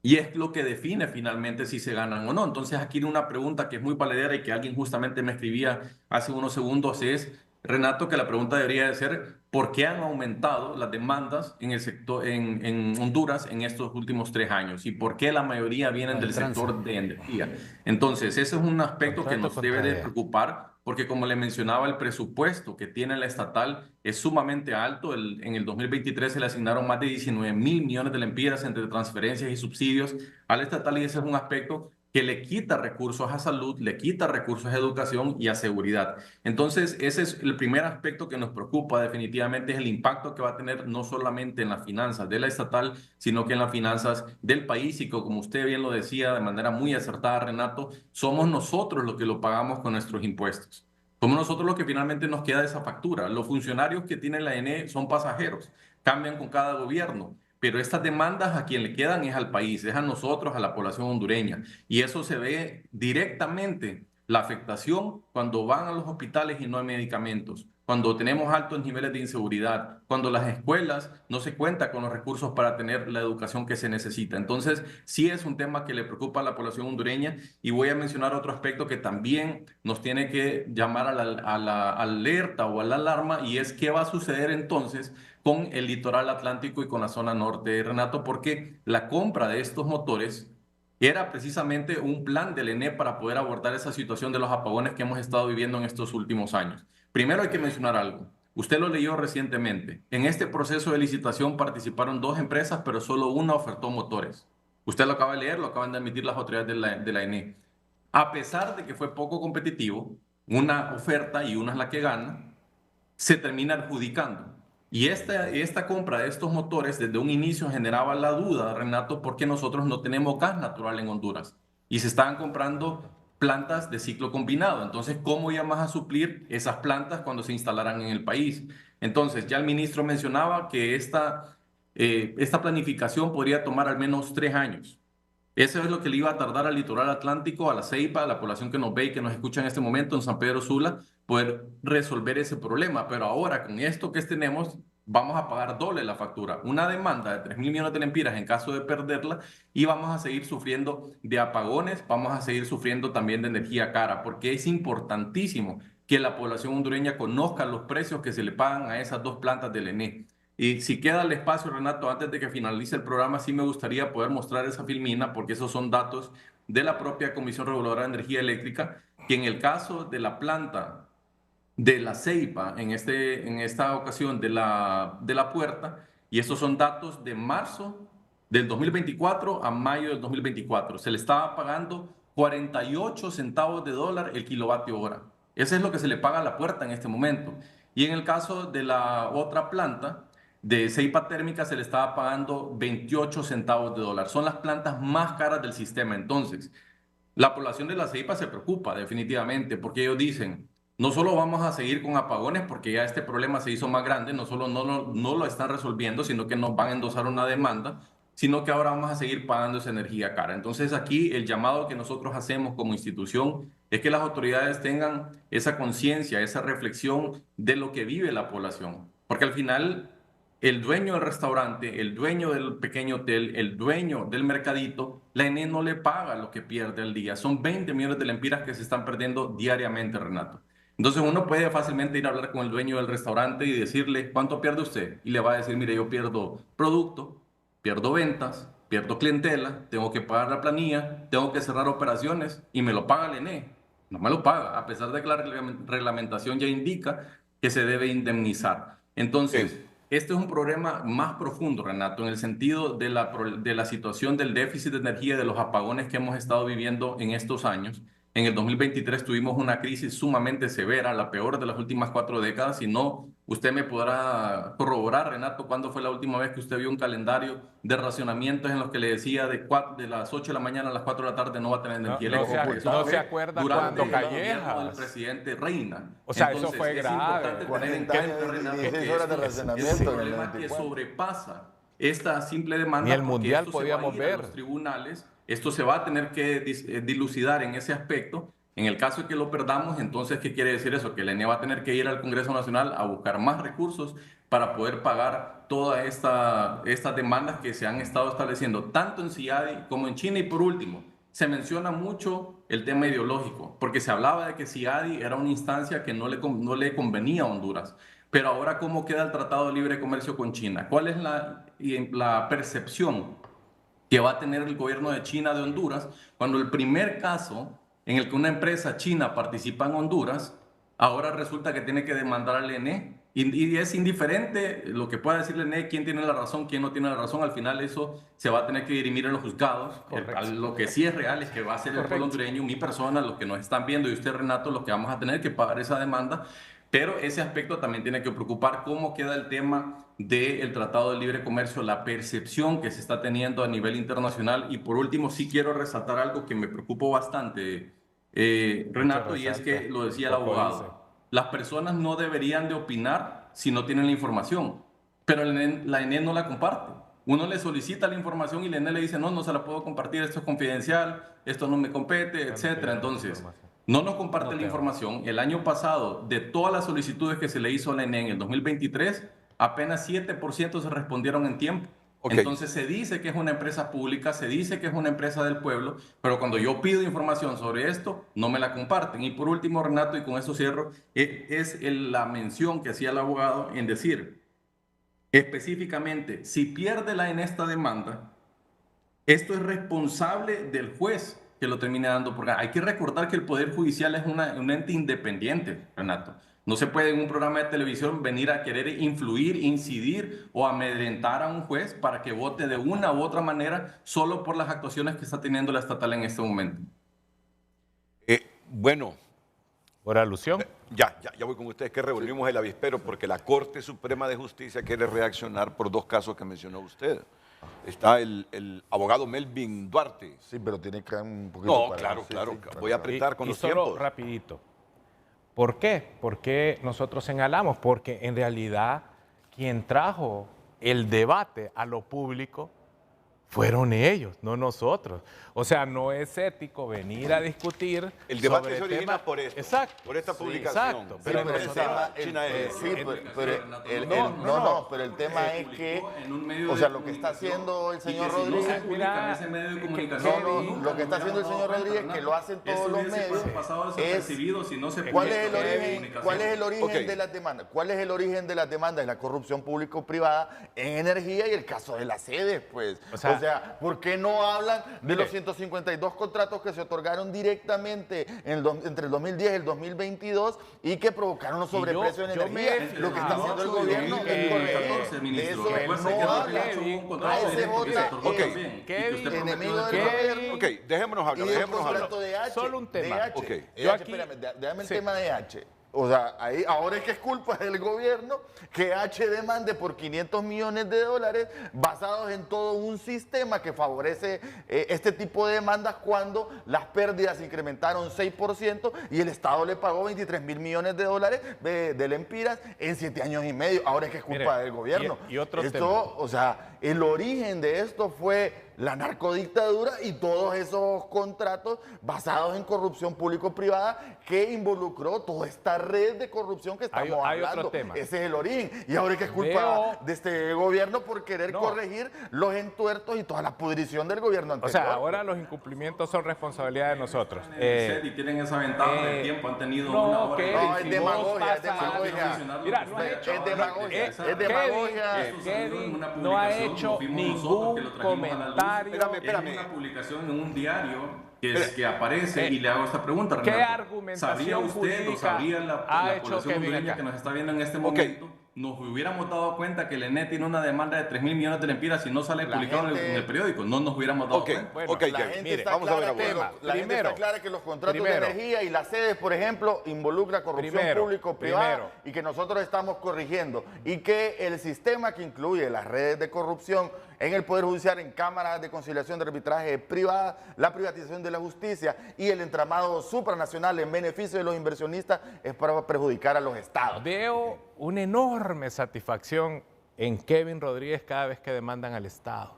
Y es lo que define finalmente si se ganan o no. Entonces aquí una pregunta que es muy valedera y que alguien justamente me escribía hace unos segundos es, Renato, que la pregunta debería de ser, ¿por qué han aumentado las demandas en el sector, en Honduras en estos últimos 3 años? ¿Y por qué la mayoría vienen del sector de energía? Entonces, ese es un aspecto que nos debe de preocupar, porque como le mencionaba, el presupuesto que tiene la estatal es sumamente alto. En el 2023 se le asignaron más de 19.000 millones de lempiras entre transferencias y subsidios a la estatal, y ese es un aspecto que le quita recursos a salud, le quita recursos a educación y a seguridad. Entonces, ese es el primer aspecto que nos preocupa definitivamente, es el impacto que va a tener no solamente en las finanzas de la estatal, sino que en las finanzas del país, y que, como usted bien lo decía de manera muy acertada, Renato, somos nosotros los que lo pagamos con nuestros impuestos. Somos nosotros los que finalmente nos queda esa factura. Los funcionarios que tiene la ENE son pasajeros, cambian con cada gobierno. Pero estas demandas a quien le quedan es al país, es a nosotros, a la población hondureña. Y eso se ve directamente, la afectación cuando van a los hospitales y no hay medicamentos, cuando tenemos altos niveles de inseguridad, cuando las escuelas no se cuenta con los recursos para tener la educación que se necesita. Entonces, sí es un tema que le preocupa a la población hondureña, y voy a mencionar otro aspecto que también nos tiene que llamar a la alerta o a la alarma, y es qué va a suceder entonces con el litoral atlántico y con la zona norte, Renato, porque la compra de estos motores era precisamente un plan del ENE para poder abordar esa situación de los apagones que hemos estado viviendo en estos últimos años. Primero hay que mencionar algo. Usted lo leyó recientemente. En este proceso de licitación participaron 2 empresas, pero solo una ofertó motores. Usted lo acaba de leer, lo acaban de emitir las autoridades de la ENE. A pesar de que fue poco competitivo, una oferta y una es la que gana, se termina adjudicando. Y esta compra de estos motores desde un inicio generaba la duda, Renato, porque nosotros no tenemos gas natural en Honduras y se estaban comprando plantas de ciclo combinado. Entonces, ¿cómo íbamos a suplir esas plantas cuando se instalaran en el país? Entonces, ya el ministro mencionaba que esta planificación podría tomar al menos 3 años. Eso es lo que le iba a tardar al litoral atlántico, a la Ceiba, a la población que nos ve y que nos escucha en este momento en San Pedro Sula, poder resolver ese problema. Pero ahora, con esto que tenemos, vamos a pagar doble la factura. Una demanda de 3.000 millones de lempiras en caso de perderla, y vamos a seguir sufriendo de apagones, vamos a seguir sufriendo también de energía cara, porque es importantísimo que la población hondureña conozca los precios que se le pagan a esas 2 plantas del ENE. Y si queda el espacio, Renato, antes de que finalice el programa, sí me gustaría poder mostrar esa filmina, porque esos son datos de la propia Comisión Reguladora de Energía Eléctrica, que en el caso de la planta de la Ceiba, en esta ocasión de la Puerta, y estos son datos de marzo del 2024 a mayo del 2024. Se le estaba pagando 48 centavos de dólar el kilovatio hora. Eso es lo que se le paga a La Puerta en este momento. Y en el caso de la otra planta, de Ceipa Térmica, se le estaba pagando 28 centavos de dólar. Son las plantas más caras del sistema. Entonces, la población de la Ceipa se preocupa definitivamente porque ellos dicen, no solo vamos a seguir con apagones porque ya este problema se hizo más grande, no solo no lo están resolviendo, sino que nos van a endosar una demanda, sino que ahora vamos a seguir pagando esa energía cara. Entonces aquí el llamado que nosotros hacemos como institución es que las autoridades tengan esa conciencia, esa reflexión de lo que vive la población. Porque al final el dueño del restaurante, el dueño del pequeño hotel, el dueño del mercadito, la ENE no le paga lo que pierde al día. Son 20 millones de lempiras que se están perdiendo diariamente, Renato. Entonces uno puede fácilmente ir a hablar con el dueño del restaurante y decirle, ¿cuánto pierde usted? Y le va a decir, mire, yo pierdo producto, pierdo ventas, pierdo clientela, tengo que pagar la planilla, tengo que cerrar operaciones y me lo paga el ENE. No me lo paga, a pesar de que la reglamentación ya indica que se debe indemnizar. Entonces, este es un problema más profundo, Renato, en el sentido de la situación del déficit de energía, de los apagones que hemos estado viviendo en estos años. En el 2023 tuvimos una crisis sumamente severa, la peor de las últimas 4 décadas. Si no, usted me podrá corroborar, Renato, ¿cuándo fue la última vez que usted vio un calendario de racionamientos en los que le decía de las 8 de la mañana a las 4 de la tarde no va a tener energía eléctrica? No se acuerda cuando Callejas. El presidente Reina. O sea, entonces, eso fue grave. 40 años de 16 horas de racionamiento. Es un problema que sobrepasa esta simple demanda. Ni el Mundial podíamos ver. Los tribunales. Esto se va a tener que dilucidar en ese aspecto. En el caso de que lo perdamos, entonces, ¿qué quiere decir eso? Que la ENE va a tener que ir al Congreso Nacional a buscar más recursos para poder pagar todas estas demandas que se han estado estableciendo, tanto en CIADI como en China. Y por último, se menciona mucho el tema ideológico, porque se hablaba de que CIADI era una instancia que no le convenía a Honduras. Pero ahora, ¿cómo queda el Tratado de Libre Comercio con China? ¿Cuál es la percepción que va a tener el gobierno de China de Honduras cuando el primer caso en el que una empresa china participa en Honduras, ahora resulta que tiene que demandar al ENE? Y es indiferente lo que pueda decir el ENE, quién tiene la razón, quién no tiene la razón. Al final eso se va a tener que dirimir en los juzgados. Lo que sí es real es que va a ser el pueblo hondureño, mi persona, los que nos están viendo, y usted, Renato, los que vamos a tener que pagar esa demanda. Pero ese aspecto también tiene que preocupar cómo queda el tema del Tratado de Libre Comercio, la percepción que se está teniendo a nivel internacional. Y por último, sí quiero resaltar algo que me preocupó bastante, Renato, y es que lo decía el abogado. Las personas no deberían de opinar si no tienen la información, pero la ENE no la comparte. Uno le solicita la información y la ENE le dice, no se la puedo compartir, esto es confidencial, esto no me compete, etcétera. Entonces, no nos comparte la información. El año pasado, de todas las solicitudes que se le hizo a la ENE en el 2023, apenas 7% se respondieron en tiempo. Entonces se dice que es una empresa pública, se dice que es una empresa del pueblo, pero cuando yo pido información sobre esto, no me la comparten. Y por último, Renato, y con eso cierro, es la mención que hacía el abogado en decir, específicamente, si pierde la en esta demanda, esto es responsable del juez que lo termine dando, porque hay que recordar que el Poder Judicial es un ente independiente, Renato. No se puede en un programa de televisión venir a querer influir, incidir o amedrentar a un juez para que vote de una u otra manera solo por las actuaciones que está teniendo la estatal en este momento. Bueno. ¿Por alusión? Ya voy con ustedes, que revolvimos el avispero porque la Corte Suprema de Justicia quiere reaccionar por 2 casos que mencionó usted. Está el abogado Melvin Duarte. Sí, pero tiene que un poquito... No, claro. Voy a apretar con los tiempos. Solo rapidito. ¿Por qué? ¿Por qué nosotros señalamos? Porque en realidad quien trajo el debate a lo público fueron ellos, no nosotros. O sea, no es ético venir a discutir. El debate se origina por esto. Exacto. Por esta publicación. Exacto. Pero el tema es que, o sea, lo que está haciendo el señor Rodríguez, lo que está haciendo el señor Rodríguez, que lo hacen todos los medios, es ¿cuál es el origen de las demandas? ¿Cuál es el origen de las demandas? Es la corrupción público-privada en energía y el caso de las sedes, pues. O sea, O sea, ¿por qué no hablan de los 152 contratos que se otorgaron directamente entre el 2010 y el 2022 y que provocaron los sobreprecios en energía? Lo que está haciendo el gobierno es corregir. De eso no habla. Ok, dejémonos hablar. Solo un tema. Espérame, déjame el tema de H. O sea, ahora es que es culpa del gobierno que H demande por 500 millones de dólares basados en todo un sistema que favorece este tipo de demandas cuando las pérdidas incrementaron 6% y el Estado le pagó 23 mil millones de dólares de lempiras en 7 años y medio. Ahora es que es culpa del gobierno. Y otro esto, tema. o sea, el origen de esto fue la narcodictadura y todos esos contratos basados en corrupción público-privada que involucró toda esta red de corrupción que estamos hablando. Otro tema. Ese es el origen. Y ahora es que es culpa de este gobierno por querer corregir los entuertos y toda la pudrición del gobierno anterior. O sea, ahora los incumplimientos son responsabilidad de nosotros. Y tienen esa ventaja de tiempo, han tenido una hora. No, es demagogia, es demagogia. Mira, no ha hecho, es demagogia, es demagogia. Kevin no ha hecho ningún comentario. Espérame. Una publicación en un diario que aparece y le hago esta pregunta. ¿Qué Renato, argumentación ¿sabría usted o sabría la población hondureña que nos está viendo en este momento? Nos hubiéramos dado cuenta que el ENE tiene una demanda de 3 mil millones de lempiras si no sale publicado en el periódico. No nos hubiéramos dado cuenta. Bueno, la gente está clara que los contratos de energía y las sedes, por ejemplo, involucra corrupción público-privada y que nosotros estamos corrigiendo. Y que el sistema que incluye las redes de corrupción en el Poder Judicial, en cámaras de conciliación de arbitraje privada, la privatización de la justicia y el entramado supranacional en beneficio de los inversionistas es para perjudicar a los estados. Veo una enorme satisfacción en Kevin Rodríguez cada vez que demandan al Estado.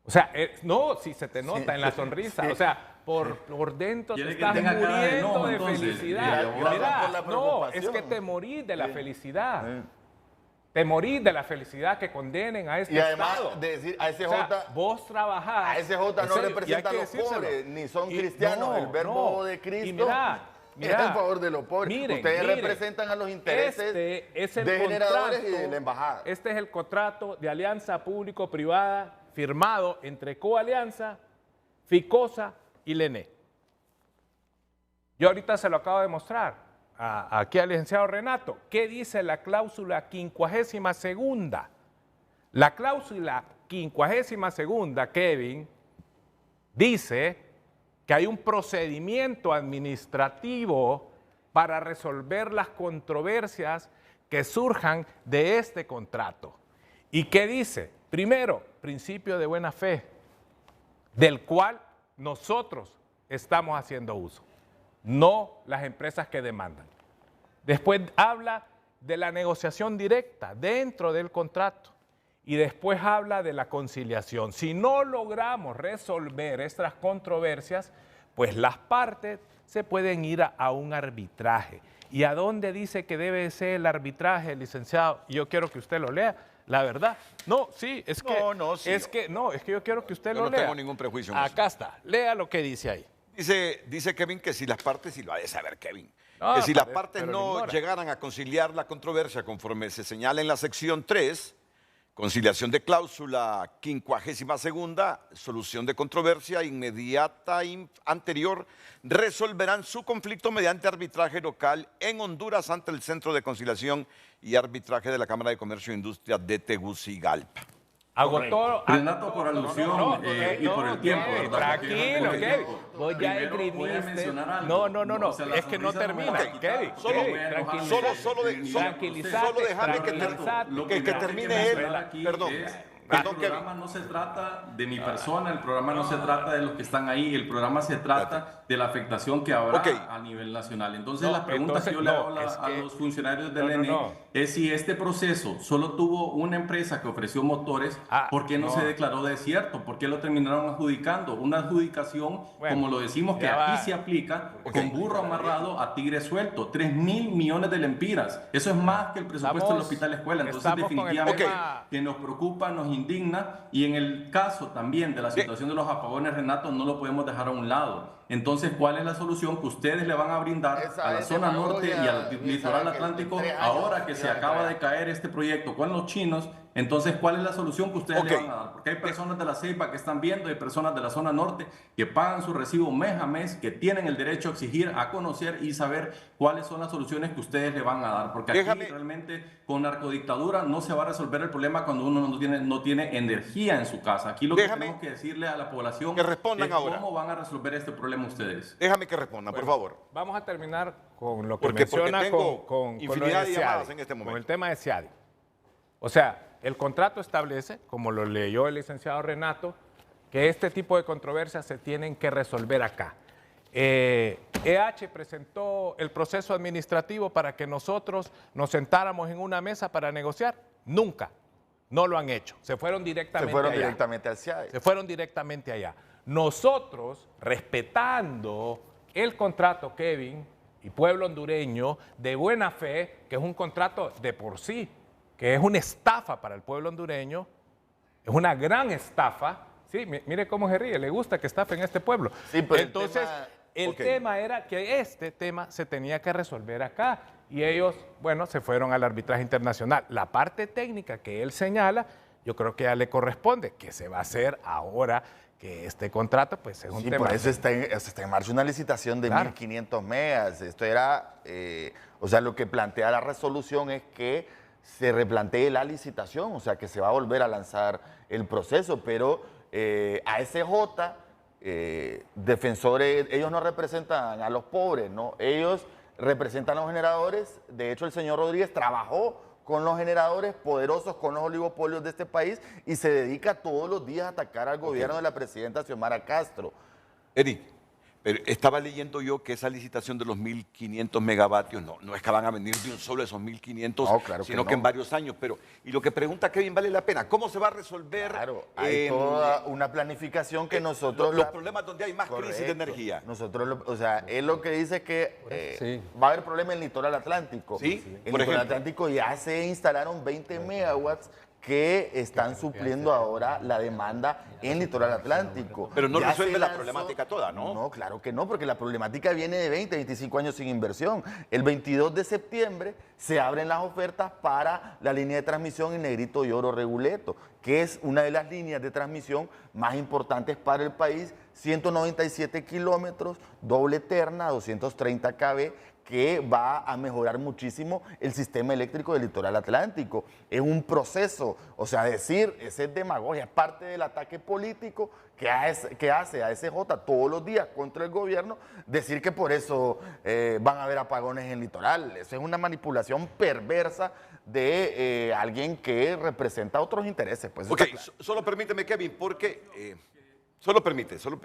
O sea, si se te nota en la sonrisa, o sea, por dentro te estás muriendo de felicidad. Mira, es que te morís de la felicidad. Te morís de la felicidad que condenen a este y además Estado. De decir a ese vos trabajás. A ese no representa a los pobres, ni son cristianos. El verbo de Cristo es en favor de los pobres. Ustedes representan a los intereses de generadores y de la embajada. Este es el contrato de alianza público-privada firmado entre Coalianza, Ficosa y LENE. Yo ahorita se lo acabo de mostrar aquí al licenciado Renato. ¿Qué dice la cláusula 52ª? La cláusula 52ª, Kevin, dice que hay un procedimiento administrativo para resolver las controversias que surjan de este contrato. ¿Y qué dice? Primero, principio de buena fe, del cual nosotros estamos haciendo uso, no las empresas que demandan. Después habla de la negociación directa dentro del contrato y después habla de la conciliación. Si no logramos resolver estas controversias, pues las partes se pueden ir a un arbitraje. ¿Y a dónde dice que debe ser el arbitraje, licenciado? Yo quiero que usted lo lea. La verdad. No, sí, es que yo quiero que usted lo lea. No tengo ningún prejuicio en eso. Acá está. Lea lo que dice ahí. Dice Kevin que si las partes, y lo ha de saber Kevin, que si las partes no llegaran a conciliar la controversia conforme se señala en la sección 3, conciliación de cláusula 52ª, solución de controversia inmediata anterior, resolverán su conflicto mediante arbitraje local en Honduras ante el Centro de Conciliación y Arbitraje de la Cámara de Comercio e Industria de Tegucigalpa. Agotó. Renato, por alusión y por el tiempo, ¿verdad? Tranquilo, Kevin. Vos ya escribiste. No. Es que no termina, Kevin. Solo déjame que termine él. Perdón. El programa no se trata de mi persona, el programa no se trata de los que están ahí, el programa se trata de la afectación que habrá a nivel nacional. Entonces, la pregunta que yo le hago a los funcionarios del ENE es si este proceso solo tuvo una empresa que ofreció motores, ¿por qué no se declaró desierto? ¿Por qué lo terminaron adjudicando? Una adjudicación, como lo decimos, que aquí se aplica con burro amarrado a tigre suelto. 3 mil millones de lempiras. Eso es más que el presupuesto del Hospital Escuela. Entonces, definitivamente, que nos preocupa, nos indigna, y en el caso también de la situación de los apagones, Renato, no lo podemos dejar a un lado. Entonces, ¿cuál es la solución que ustedes le van a brindar a la zona norte y al litoral atlántico ahora que se acaba de caer este proyecto con los chinos Entonces, ¿cuál es la solución que ustedes le van a dar? Porque hay personas de la Ceiba que están viendo, hay personas de la zona norte que pagan su recibo mes a mes, que tienen el derecho a exigir, a conocer y saber cuáles son las soluciones que ustedes le van a dar. Porque aquí realmente con narcodictadura no se va a resolver el problema cuando uno no tiene energía en su casa. Aquí lo que tenemos que decirle a la población que respondan es ahora. cómo van a resolver este problema ustedes. Déjame que respondan, por favor. Vamos a terminar con lo que Porque menciona tengo con infinidad de llamadas CIADI, en este momento. con el tema de CIADI. O sea, el contrato establece, como lo leyó el licenciado Renato, que este tipo de controversias se tienen que resolver acá. EH presentó el proceso administrativo para que nosotros nos sentáramos en una mesa para negociar. Nunca. No lo han hecho. Se fueron directamente allá. Directamente al CIADI. Se fueron directamente allá. Nosotros, respetando el contrato, Kevin, y pueblo hondureño, de buena fe, que es un contrato de por sí, que es una estafa para el pueblo hondureño, es una gran estafa. Sí, mire cómo se ríe, le gusta que estafen este pueblo. Sí, pero entonces, el tema era que este tema se tenía que resolver acá y ellos, bueno, se fueron al arbitraje internacional. La parte técnica que él señala, yo creo que ya le corresponde, que se va a hacer ahora que este contrato, pues es un tema. Por eso está en marcha una licitación de 1.500 megas. Esto era, o sea, lo que plantea la resolución es que se replantee la licitación, o sea, que se va a volver a lanzar el proceso, pero ASJ, defensores, ellos no representan a los pobres, ¿no? Ellos representan a los generadores. De hecho, el señor Rodríguez trabajó con los generadores poderosos, con los oligopolios de este país y se dedica todos los días a atacar al gobierno de la presidenta Xiomara Castro. Eric, pero estaba leyendo yo que esa licitación de los 1.500 megavatios, no es que van a venir de un solo esos 1.500, claro sino que que en varios años. Pero, y lo que pregunta Kevin vale la pena, ¿cómo se va a resolver? Hay toda una planificación que nosotros... Los problemas donde hay más crisis de energía. Nosotros, o sea, él lo que dice es que va a haber problemas en el litoral atlántico. Sí, en el litoral atlántico ya se instalaron 20 megawatts que están supliendo ahora la demanda en el litoral atlántico. Pero no ya resuelve la problemática toda, ¿no? No, claro que no, porque la problemática viene de 20, 25 años sin inversión. El 22 de septiembre se abren las ofertas para la línea de transmisión en Negrito y Oro Reguleto, que es una de las líneas de transmisión más importantes para el país, 197 kilómetros, doble terna, 230 kV, que va a mejorar muchísimo el sistema eléctrico del litoral atlántico. Es un proceso, o sea, decir, ese es demagogia, es parte del ataque político que hace ASJ todos los días contra el gobierno, decir que por eso van a haber apagones en el litoral. Eso es una manipulación perversa de alguien que representa otros intereses. Pues, ok, solo permíteme, Kevin, porque... Solo permite, solo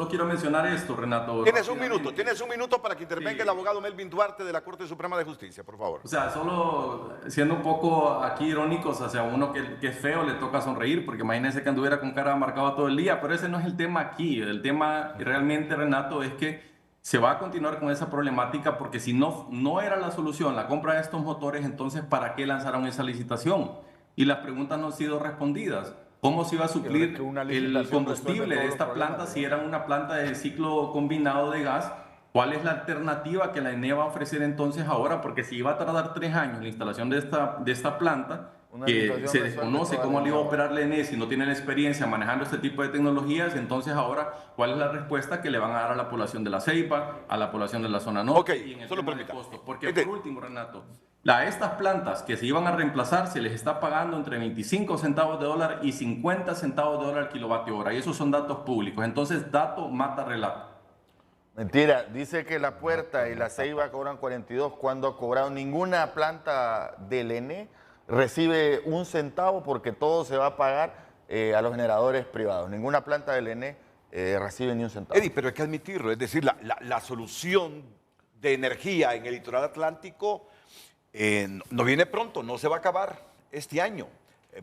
quiero mencionar esto, Renato. Tienes un minuto para que intervenga el abogado Melvin Duarte de la Corte Suprema de Justicia, por favor. O sea, solo siendo un poco aquí irónicos, hacia uno que es feo le toca sonreír, porque imagínense que anduviera con cara marcada todo el día, pero ese no es el tema aquí. El tema realmente, Renato, es que se va a continuar con esa problemática, porque si no era la solución la compra de estos motores, entonces ¿para qué lanzaron esa licitación? Y las preguntas no han sido respondidas. ¿Cómo se iba a suplir el combustible de esta planta si era una planta de ciclo combinado de gas? ¿Cuál es la alternativa que la ENE va a ofrecer entonces ahora? Porque si iba a tardar 3 años la instalación de esta planta, que se desconoce cómo le iba a operar la ENE si no tiene la experiencia manejando este tipo de tecnologías, entonces ahora, ¿cuál es la respuesta que le van a dar a la población de la Ceiba, a la población de la zona norte? Y en el tema del costo? Porque por último, Renato, estas plantas que se iban a reemplazar se les está pagando entre 25 centavos de dólar y 50 centavos de dólar al kilovatio hora. Y esos son datos públicos. Entonces, dato mata relato. Mentira, dice que La Puerta y la Ceiba cobran 42 cuando ha cobrado ninguna planta del ENE recibe 1 centavo porque todo se va a pagar a los generadores privados. Ninguna planta del ENE recibe ni 1 centavo. Eddie, pero hay que admitirlo, es decir, la solución de energía en el litoral atlántico no viene pronto, no se va a acabar este año.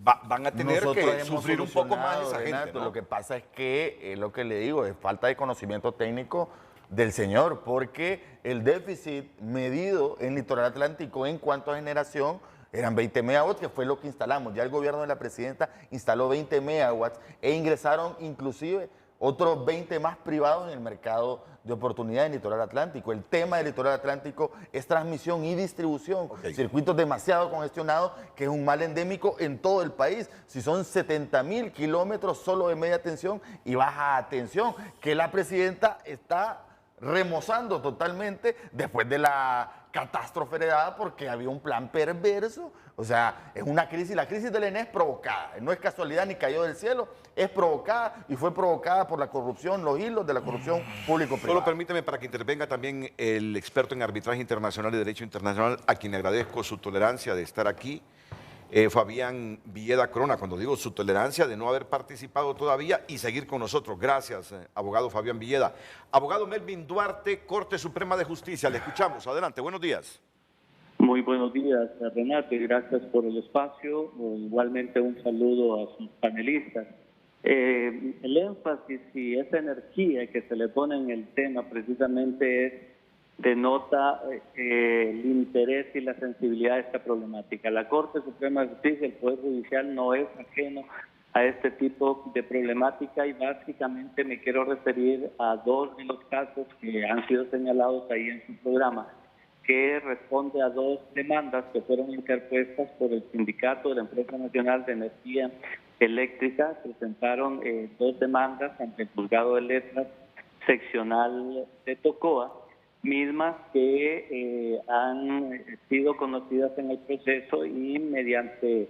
Van a tener que sufrir un poco más esa gente, ¿no? Lo que pasa es que, lo que le digo, es falta de conocimiento técnico del señor, porque el déficit medido en litoral atlántico en cuanto a generación eran 20 megawatts, que fue lo que instalamos. Ya el gobierno de la presidenta instaló 20 megawatts e ingresaron inclusive otros 20 más privados en el mercado de oportunidad del litoral atlántico. El tema del litoral atlántico es transmisión y distribución. Circuitos demasiado congestionados, que es un mal endémico en todo el país. Si son 70.000 kilómetros solo de media tensión y baja tensión, que la presidenta está remozando totalmente después de la catástrofe heredada porque había un plan perverso. O sea, es una crisis, la crisis del ENE es provocada, no es casualidad ni cayó del cielo, es provocada y fue provocada por la corrupción, los hilos de la corrupción público-privada. Solo permíteme para que intervenga también el experto en arbitraje internacional y derecho internacional, a quien agradezco su tolerancia de estar aquí, Fabián Villeda Corona, cuando digo su tolerancia de no haber participado todavía y seguir con nosotros. Gracias, abogado Fabián Villeda. Abogado Melvin Duarte, Corte Suprema de Justicia, le escuchamos. Adelante, buenos días. Muy buenos días, Renato, y gracias por el espacio. Igualmente un saludo a sus panelistas. El énfasis y esa energía que se le pone en el tema precisamente denota el interés y la sensibilidad de esta problemática. La Corte Suprema de Justicia, el Poder Judicial, no es ajeno a este tipo de problemática y básicamente me quiero referir a dos de los casos que han sido señalados ahí en su programa, que responde a dos demandas que fueron interpuestas por el Sindicato de la Empresa Nacional de Energía Eléctrica. Presentaron dos demandas ante el Juzgado de Letras Seccional de Tocoa, mismas que han sido conocidas en el proceso y mediante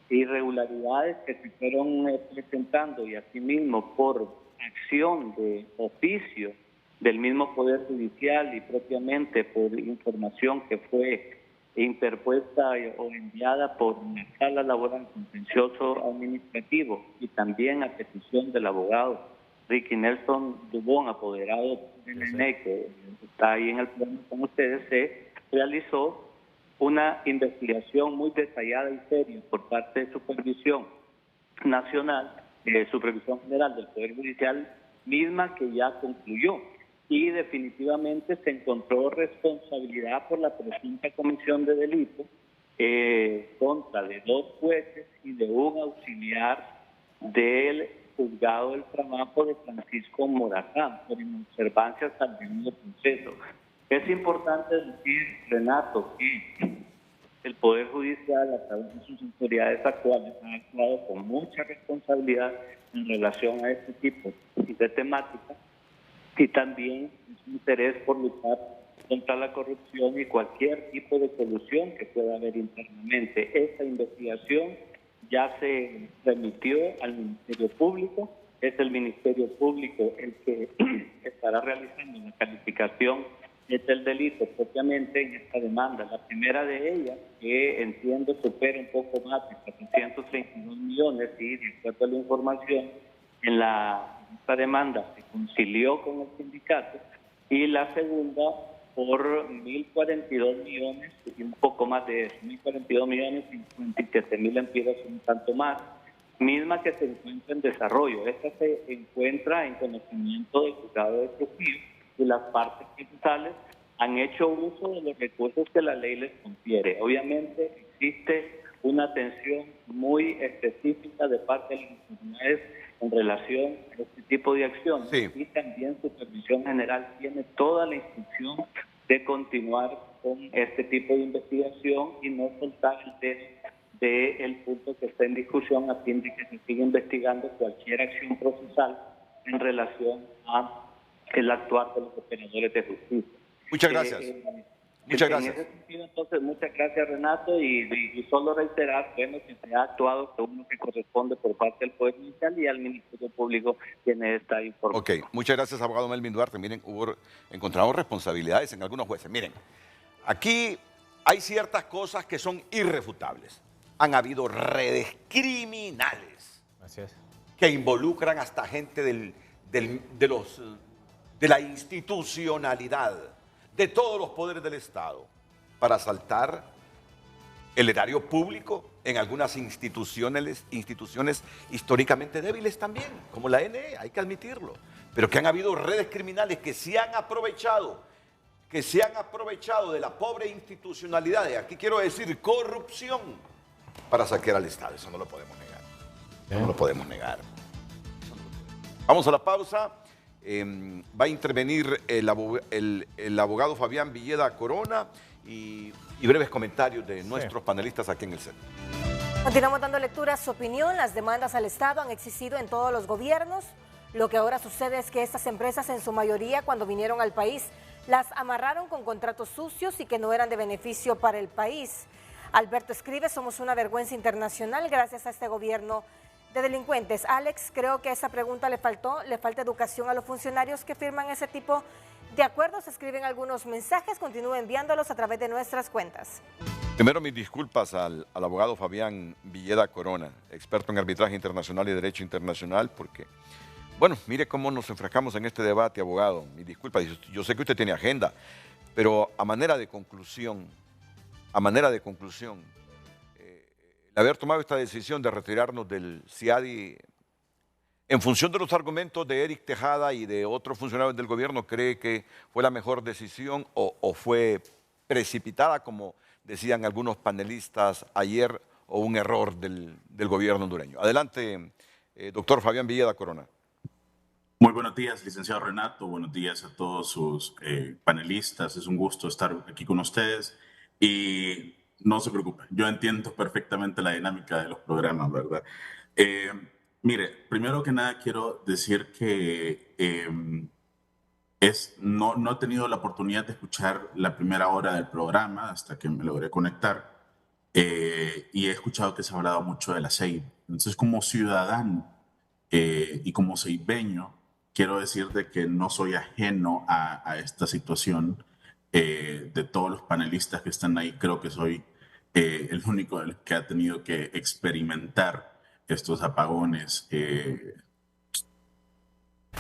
irregularidades que se fueron presentando y asimismo por acción de oficio del mismo Poder Judicial y propiamente por información que fue interpuesta o enviada por la Sala Laboral Contencioso Administrativo y también a petición del abogado Ricky Nelson Dubón, apoderado del ENE, que está ahí en el plano con ustedes, se realizó una investigación muy detallada y seria por parte de Supervisión Nacional, Supervisión General del Poder Judicial, misma que ya concluyó. Y definitivamente se encontró responsabilidad por la presunta comisión de delito contra de dos jueces y de un auxiliar del Juzgado del Trabajo de Francisco Morazán por inobservancias al debido proceso. Es importante decir, Renato, que el Poder Judicial, a través de sus autoridades actuales, ha actuado con mucha responsabilidad en relación a este tipo de temáticas y también su interés por luchar contra la corrupción y cualquier tipo de colusión que pueda haber internamente. Esta investigación ya se remitió al Ministerio Público, es el Ministerio Público el que estará realizando la calificación del delito propiamente en esta demanda. La primera de ellas, que entiendo supera un poco más de 432 millones y de acuerdo a la información, en esta demanda se concilió con el sindicato, y la segunda por 1.042 millones y un poco más de eso, 1.042 millones y 57.000 empiras, un tanto más, misma que se encuentra en desarrollo. Esta se encuentra en conocimiento del juzgado de Trujillo y las partes principales han hecho uso de los recursos que la ley les confiere. Obviamente existe una atención muy específica de parte de las autoridades en relación a este tipo de acciones, y también Supervisión General tiene toda la instrucción de continuar con este tipo de investigación y no soltar el dedo del punto que está en discusión a fin de que se siga investigando cualquier acción procesal en relación a el actuar de los operadores de justicia. Muchas gracias. Muchas gracias. En ese sentido, entonces, muchas gracias, Renato, y solo reiterar, bueno, que se ha actuado según lo que corresponde por parte del Poder Judicial y al Ministerio Público tiene esta información. Ok, muchas gracias, abogado Melvin Duarte. Miren, encontramos responsabilidades en algunos jueces. Miren, aquí hay ciertas cosas que son irrefutables. Han habido redes criminales que involucran hasta gente de la institucionalidad, de todos los poderes del Estado, para asaltar el erario público en algunas instituciones históricamente débiles también, como la ENE, hay que admitirlo, pero que han habido redes criminales que se han aprovechado de la pobre institucionalidad, y aquí quiero decir corrupción, para saquear al Estado. Eso no lo podemos negar. No lo podemos negar. Vamos a la pausa. Va a intervenir el abogado Fabián Villeda Corona y breves comentarios de nuestros panelistas aquí en el set. Continuamos dando lectura a su opinión. Las demandas al Estado han existido en todos los gobiernos. Lo que ahora sucede es que estas empresas, en su mayoría, cuando vinieron al país, las amarraron con contratos sucios y que no eran de beneficio para el país. Alberto escribe: somos una vergüenza internacional gracias a este gobierno de delincuentes. Alex, creo que a esa pregunta le falta educación a los funcionarios que firman ese tipo de acuerdos. Escriben algunos mensajes, continúen enviándolos a través de nuestras cuentas. Primero, mis disculpas al abogado Fabián Villeda Corona, experto en arbitraje internacional y derecho internacional, porque, bueno, mire cómo nos enfrascamos en este debate, abogado. Mis disculpas, yo sé que usted tiene agenda, pero a manera de conclusión, el haber tomado esta decisión de retirarnos del CIADI en función de los argumentos de Eric Tejada y de otros funcionarios del gobierno, ¿cree que fue la mejor decisión o fue precipitada, como decían algunos panelistas ayer, o un error del gobierno hondureño? Adelante, doctor Fabián Villeda Corona. Muy buenos días, licenciado Renato. Buenos días a todos sus panelistas. Es un gusto estar aquí con ustedes y no se preocupen, yo entiendo perfectamente la dinámica de los programas, ¿verdad? Mire, primero que nada quiero decir que no he tenido la oportunidad de escuchar la primera hora del programa hasta que me logré conectar y he escuchado que se ha hablado mucho de la CEIB. Entonces, como ciudadano y como ceibeño, quiero decirte que no soy ajeno a esta situación. De todos los panelistas que están ahí, creo que soy el único de los que ha tenido que experimentar estos apagones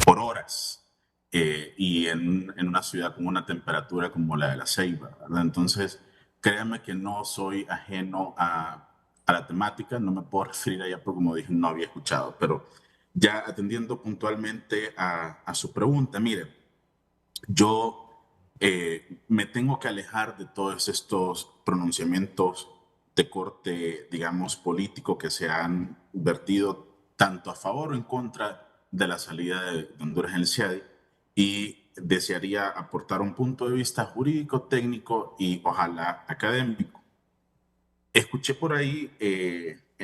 por horas y en una ciudad con una temperatura como la de La Ceiba, ¿verdad? Entonces, créanme que no soy ajeno a la temática, no me puedo referir a ella porque, como dije, no había escuchado, pero ya atendiendo puntualmente a su pregunta, mire, yo me tengo que alejar de todos estos pronunciamientos de corte, digamos, político que se han vertido tanto a favor o en contra de la salida de Honduras en el CIADI, y desearía aportar un punto de vista jurídico, técnico y ojalá académico. Escuché por ahí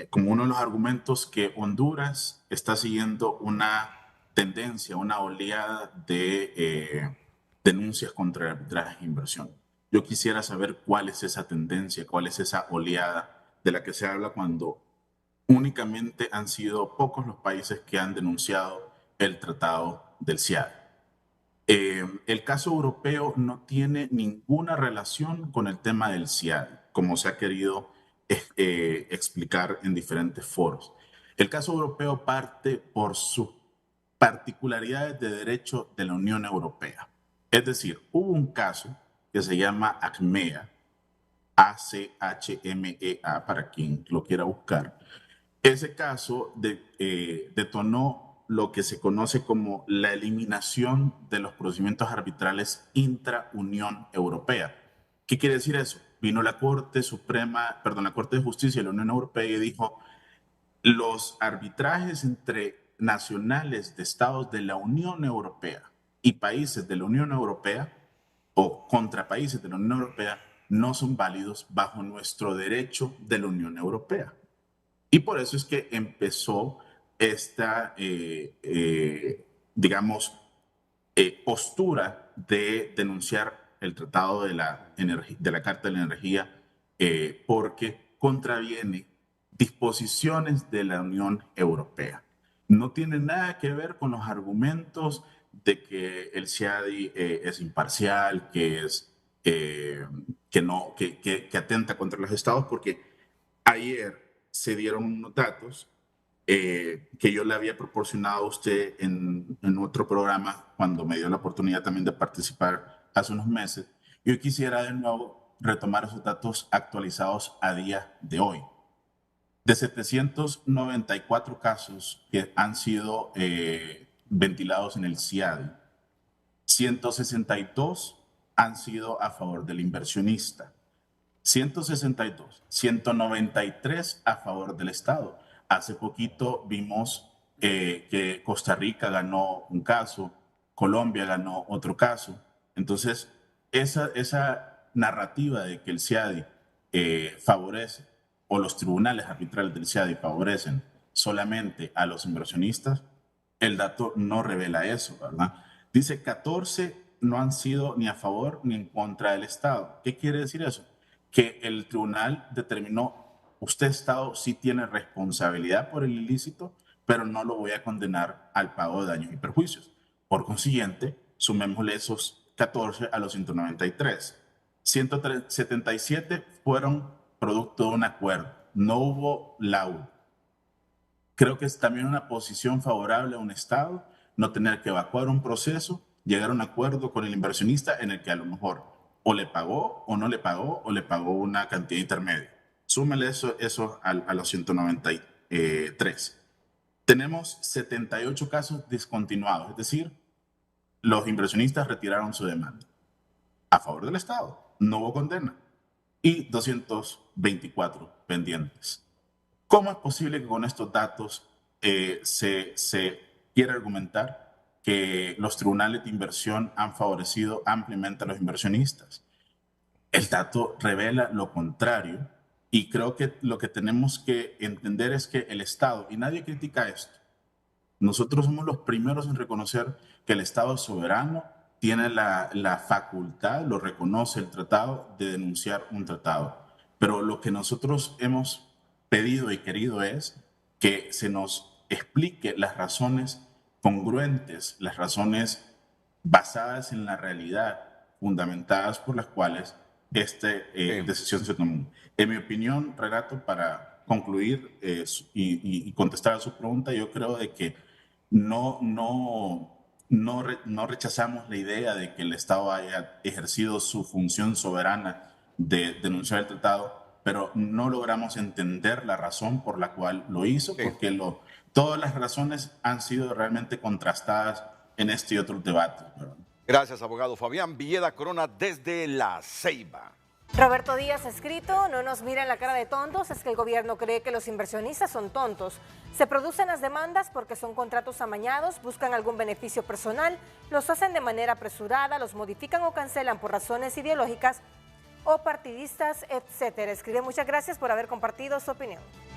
como uno de los argumentos que Honduras está siguiendo una tendencia, una oleada de denuncias contra el arbitraje e inversión. Yo quisiera saber cuál es esa tendencia, cuál es esa oleada de la que se habla cuando únicamente han sido pocos los países que han denunciado el tratado del CIADI. El caso europeo no tiene ninguna relación con el tema del CIADI, como se ha querido explicar en diferentes foros. El caso europeo parte por sus particularidades de derecho de la Unión Europea. Es decir, hubo un caso que se llama ACMEA, ACHMEA, para quien lo quiera buscar. Ese caso detonó lo que se conoce como la eliminación de los procedimientos arbitrales intra-Unión Europea. ¿Qué quiere decir eso? Vino la Corte de Justicia de la Unión Europea y dijo: los arbitrajes entre nacionales de estados de la Unión Europea y países de la Unión Europea o contra países de la Unión Europea no son válidos bajo nuestro derecho de la Unión Europea. Y por eso es que empezó esta, postura de denunciar el Tratado de la Carta de la Energía porque contraviene disposiciones de la Unión Europea. No tiene nada que ver con los argumentos de que el CIADI es imparcial, que atenta contra los estados, porque ayer se dieron unos datos que yo le había proporcionado a usted en otro programa cuando me dio la oportunidad también de participar hace unos meses. Yo quisiera de nuevo retomar esos datos actualizados a día de hoy. De 794 casos que han sido ventilados en el CIADI, 162 han sido a favor del inversionista, 193 a favor del Estado. Hace poquito vimos que Costa Rica ganó un caso, Colombia ganó otro caso. Entonces, esa narrativa de que el CIADI favorece, o los tribunales arbitrales del CIADI favorecen solamente a los inversionistas, el dato no revela eso, ¿verdad? Dice 14 no han sido ni a favor ni en contra del Estado. ¿Qué quiere decir eso? Que el tribunal determinó, usted Estado sí tiene responsabilidad por el ilícito, pero no lo voy a condenar al pago de daños y perjuicios. Por consiguiente, sumémosle esos 14 a los 193. 177 fueron producto de un acuerdo, no hubo laudo. Creo que es también una posición favorable a un Estado no tener que evacuar un proceso, llegar a un acuerdo con el inversionista en el que a lo mejor o le pagó o no le pagó o le pagó una cantidad intermedia. Súmele eso a los 193. Tenemos 78 casos discontinuados, es decir, los inversionistas retiraron su demanda a favor del Estado, no hubo condena, y 224 pendientes. ¿Cómo es posible que con estos datos se quiera argumentar que los tribunales de inversión han favorecido ampliamente a los inversionistas? El dato revela lo contrario, y creo que lo que tenemos que entender es que el Estado, y nadie critica esto, nosotros somos los primeros en reconocer que el Estado es soberano, tiene la facultad, lo reconoce el tratado, de denunciar un tratado. Pero lo que nosotros hemos pedido y querido es que se nos explique las razones congruentes, las razones basadas en la realidad, fundamentadas por las cuales esta decisión se tomó. En mi opinión, Renato, para concluir y contestar a su pregunta, yo creo de que no rechazamos la idea de que el Estado haya ejercido su función soberana de denunciar el tratado, pero no logramos entender la razón por la cual lo hizo, porque todas las razones han sido realmente contrastadas en este y otros debates. Gracias, abogado Fabián Villeda Corona desde La Ceiba. Roberto Díaz ha escrito: no nos miren la cara de tontos, es que el gobierno cree que los inversionistas son tontos. Se producen las demandas porque son contratos amañados, buscan algún beneficio personal, los hacen de manera apresurada, los modifican o cancelan por razones ideológicas o partidistas, etcétera. Escribe: muchas gracias por haber compartido su opinión.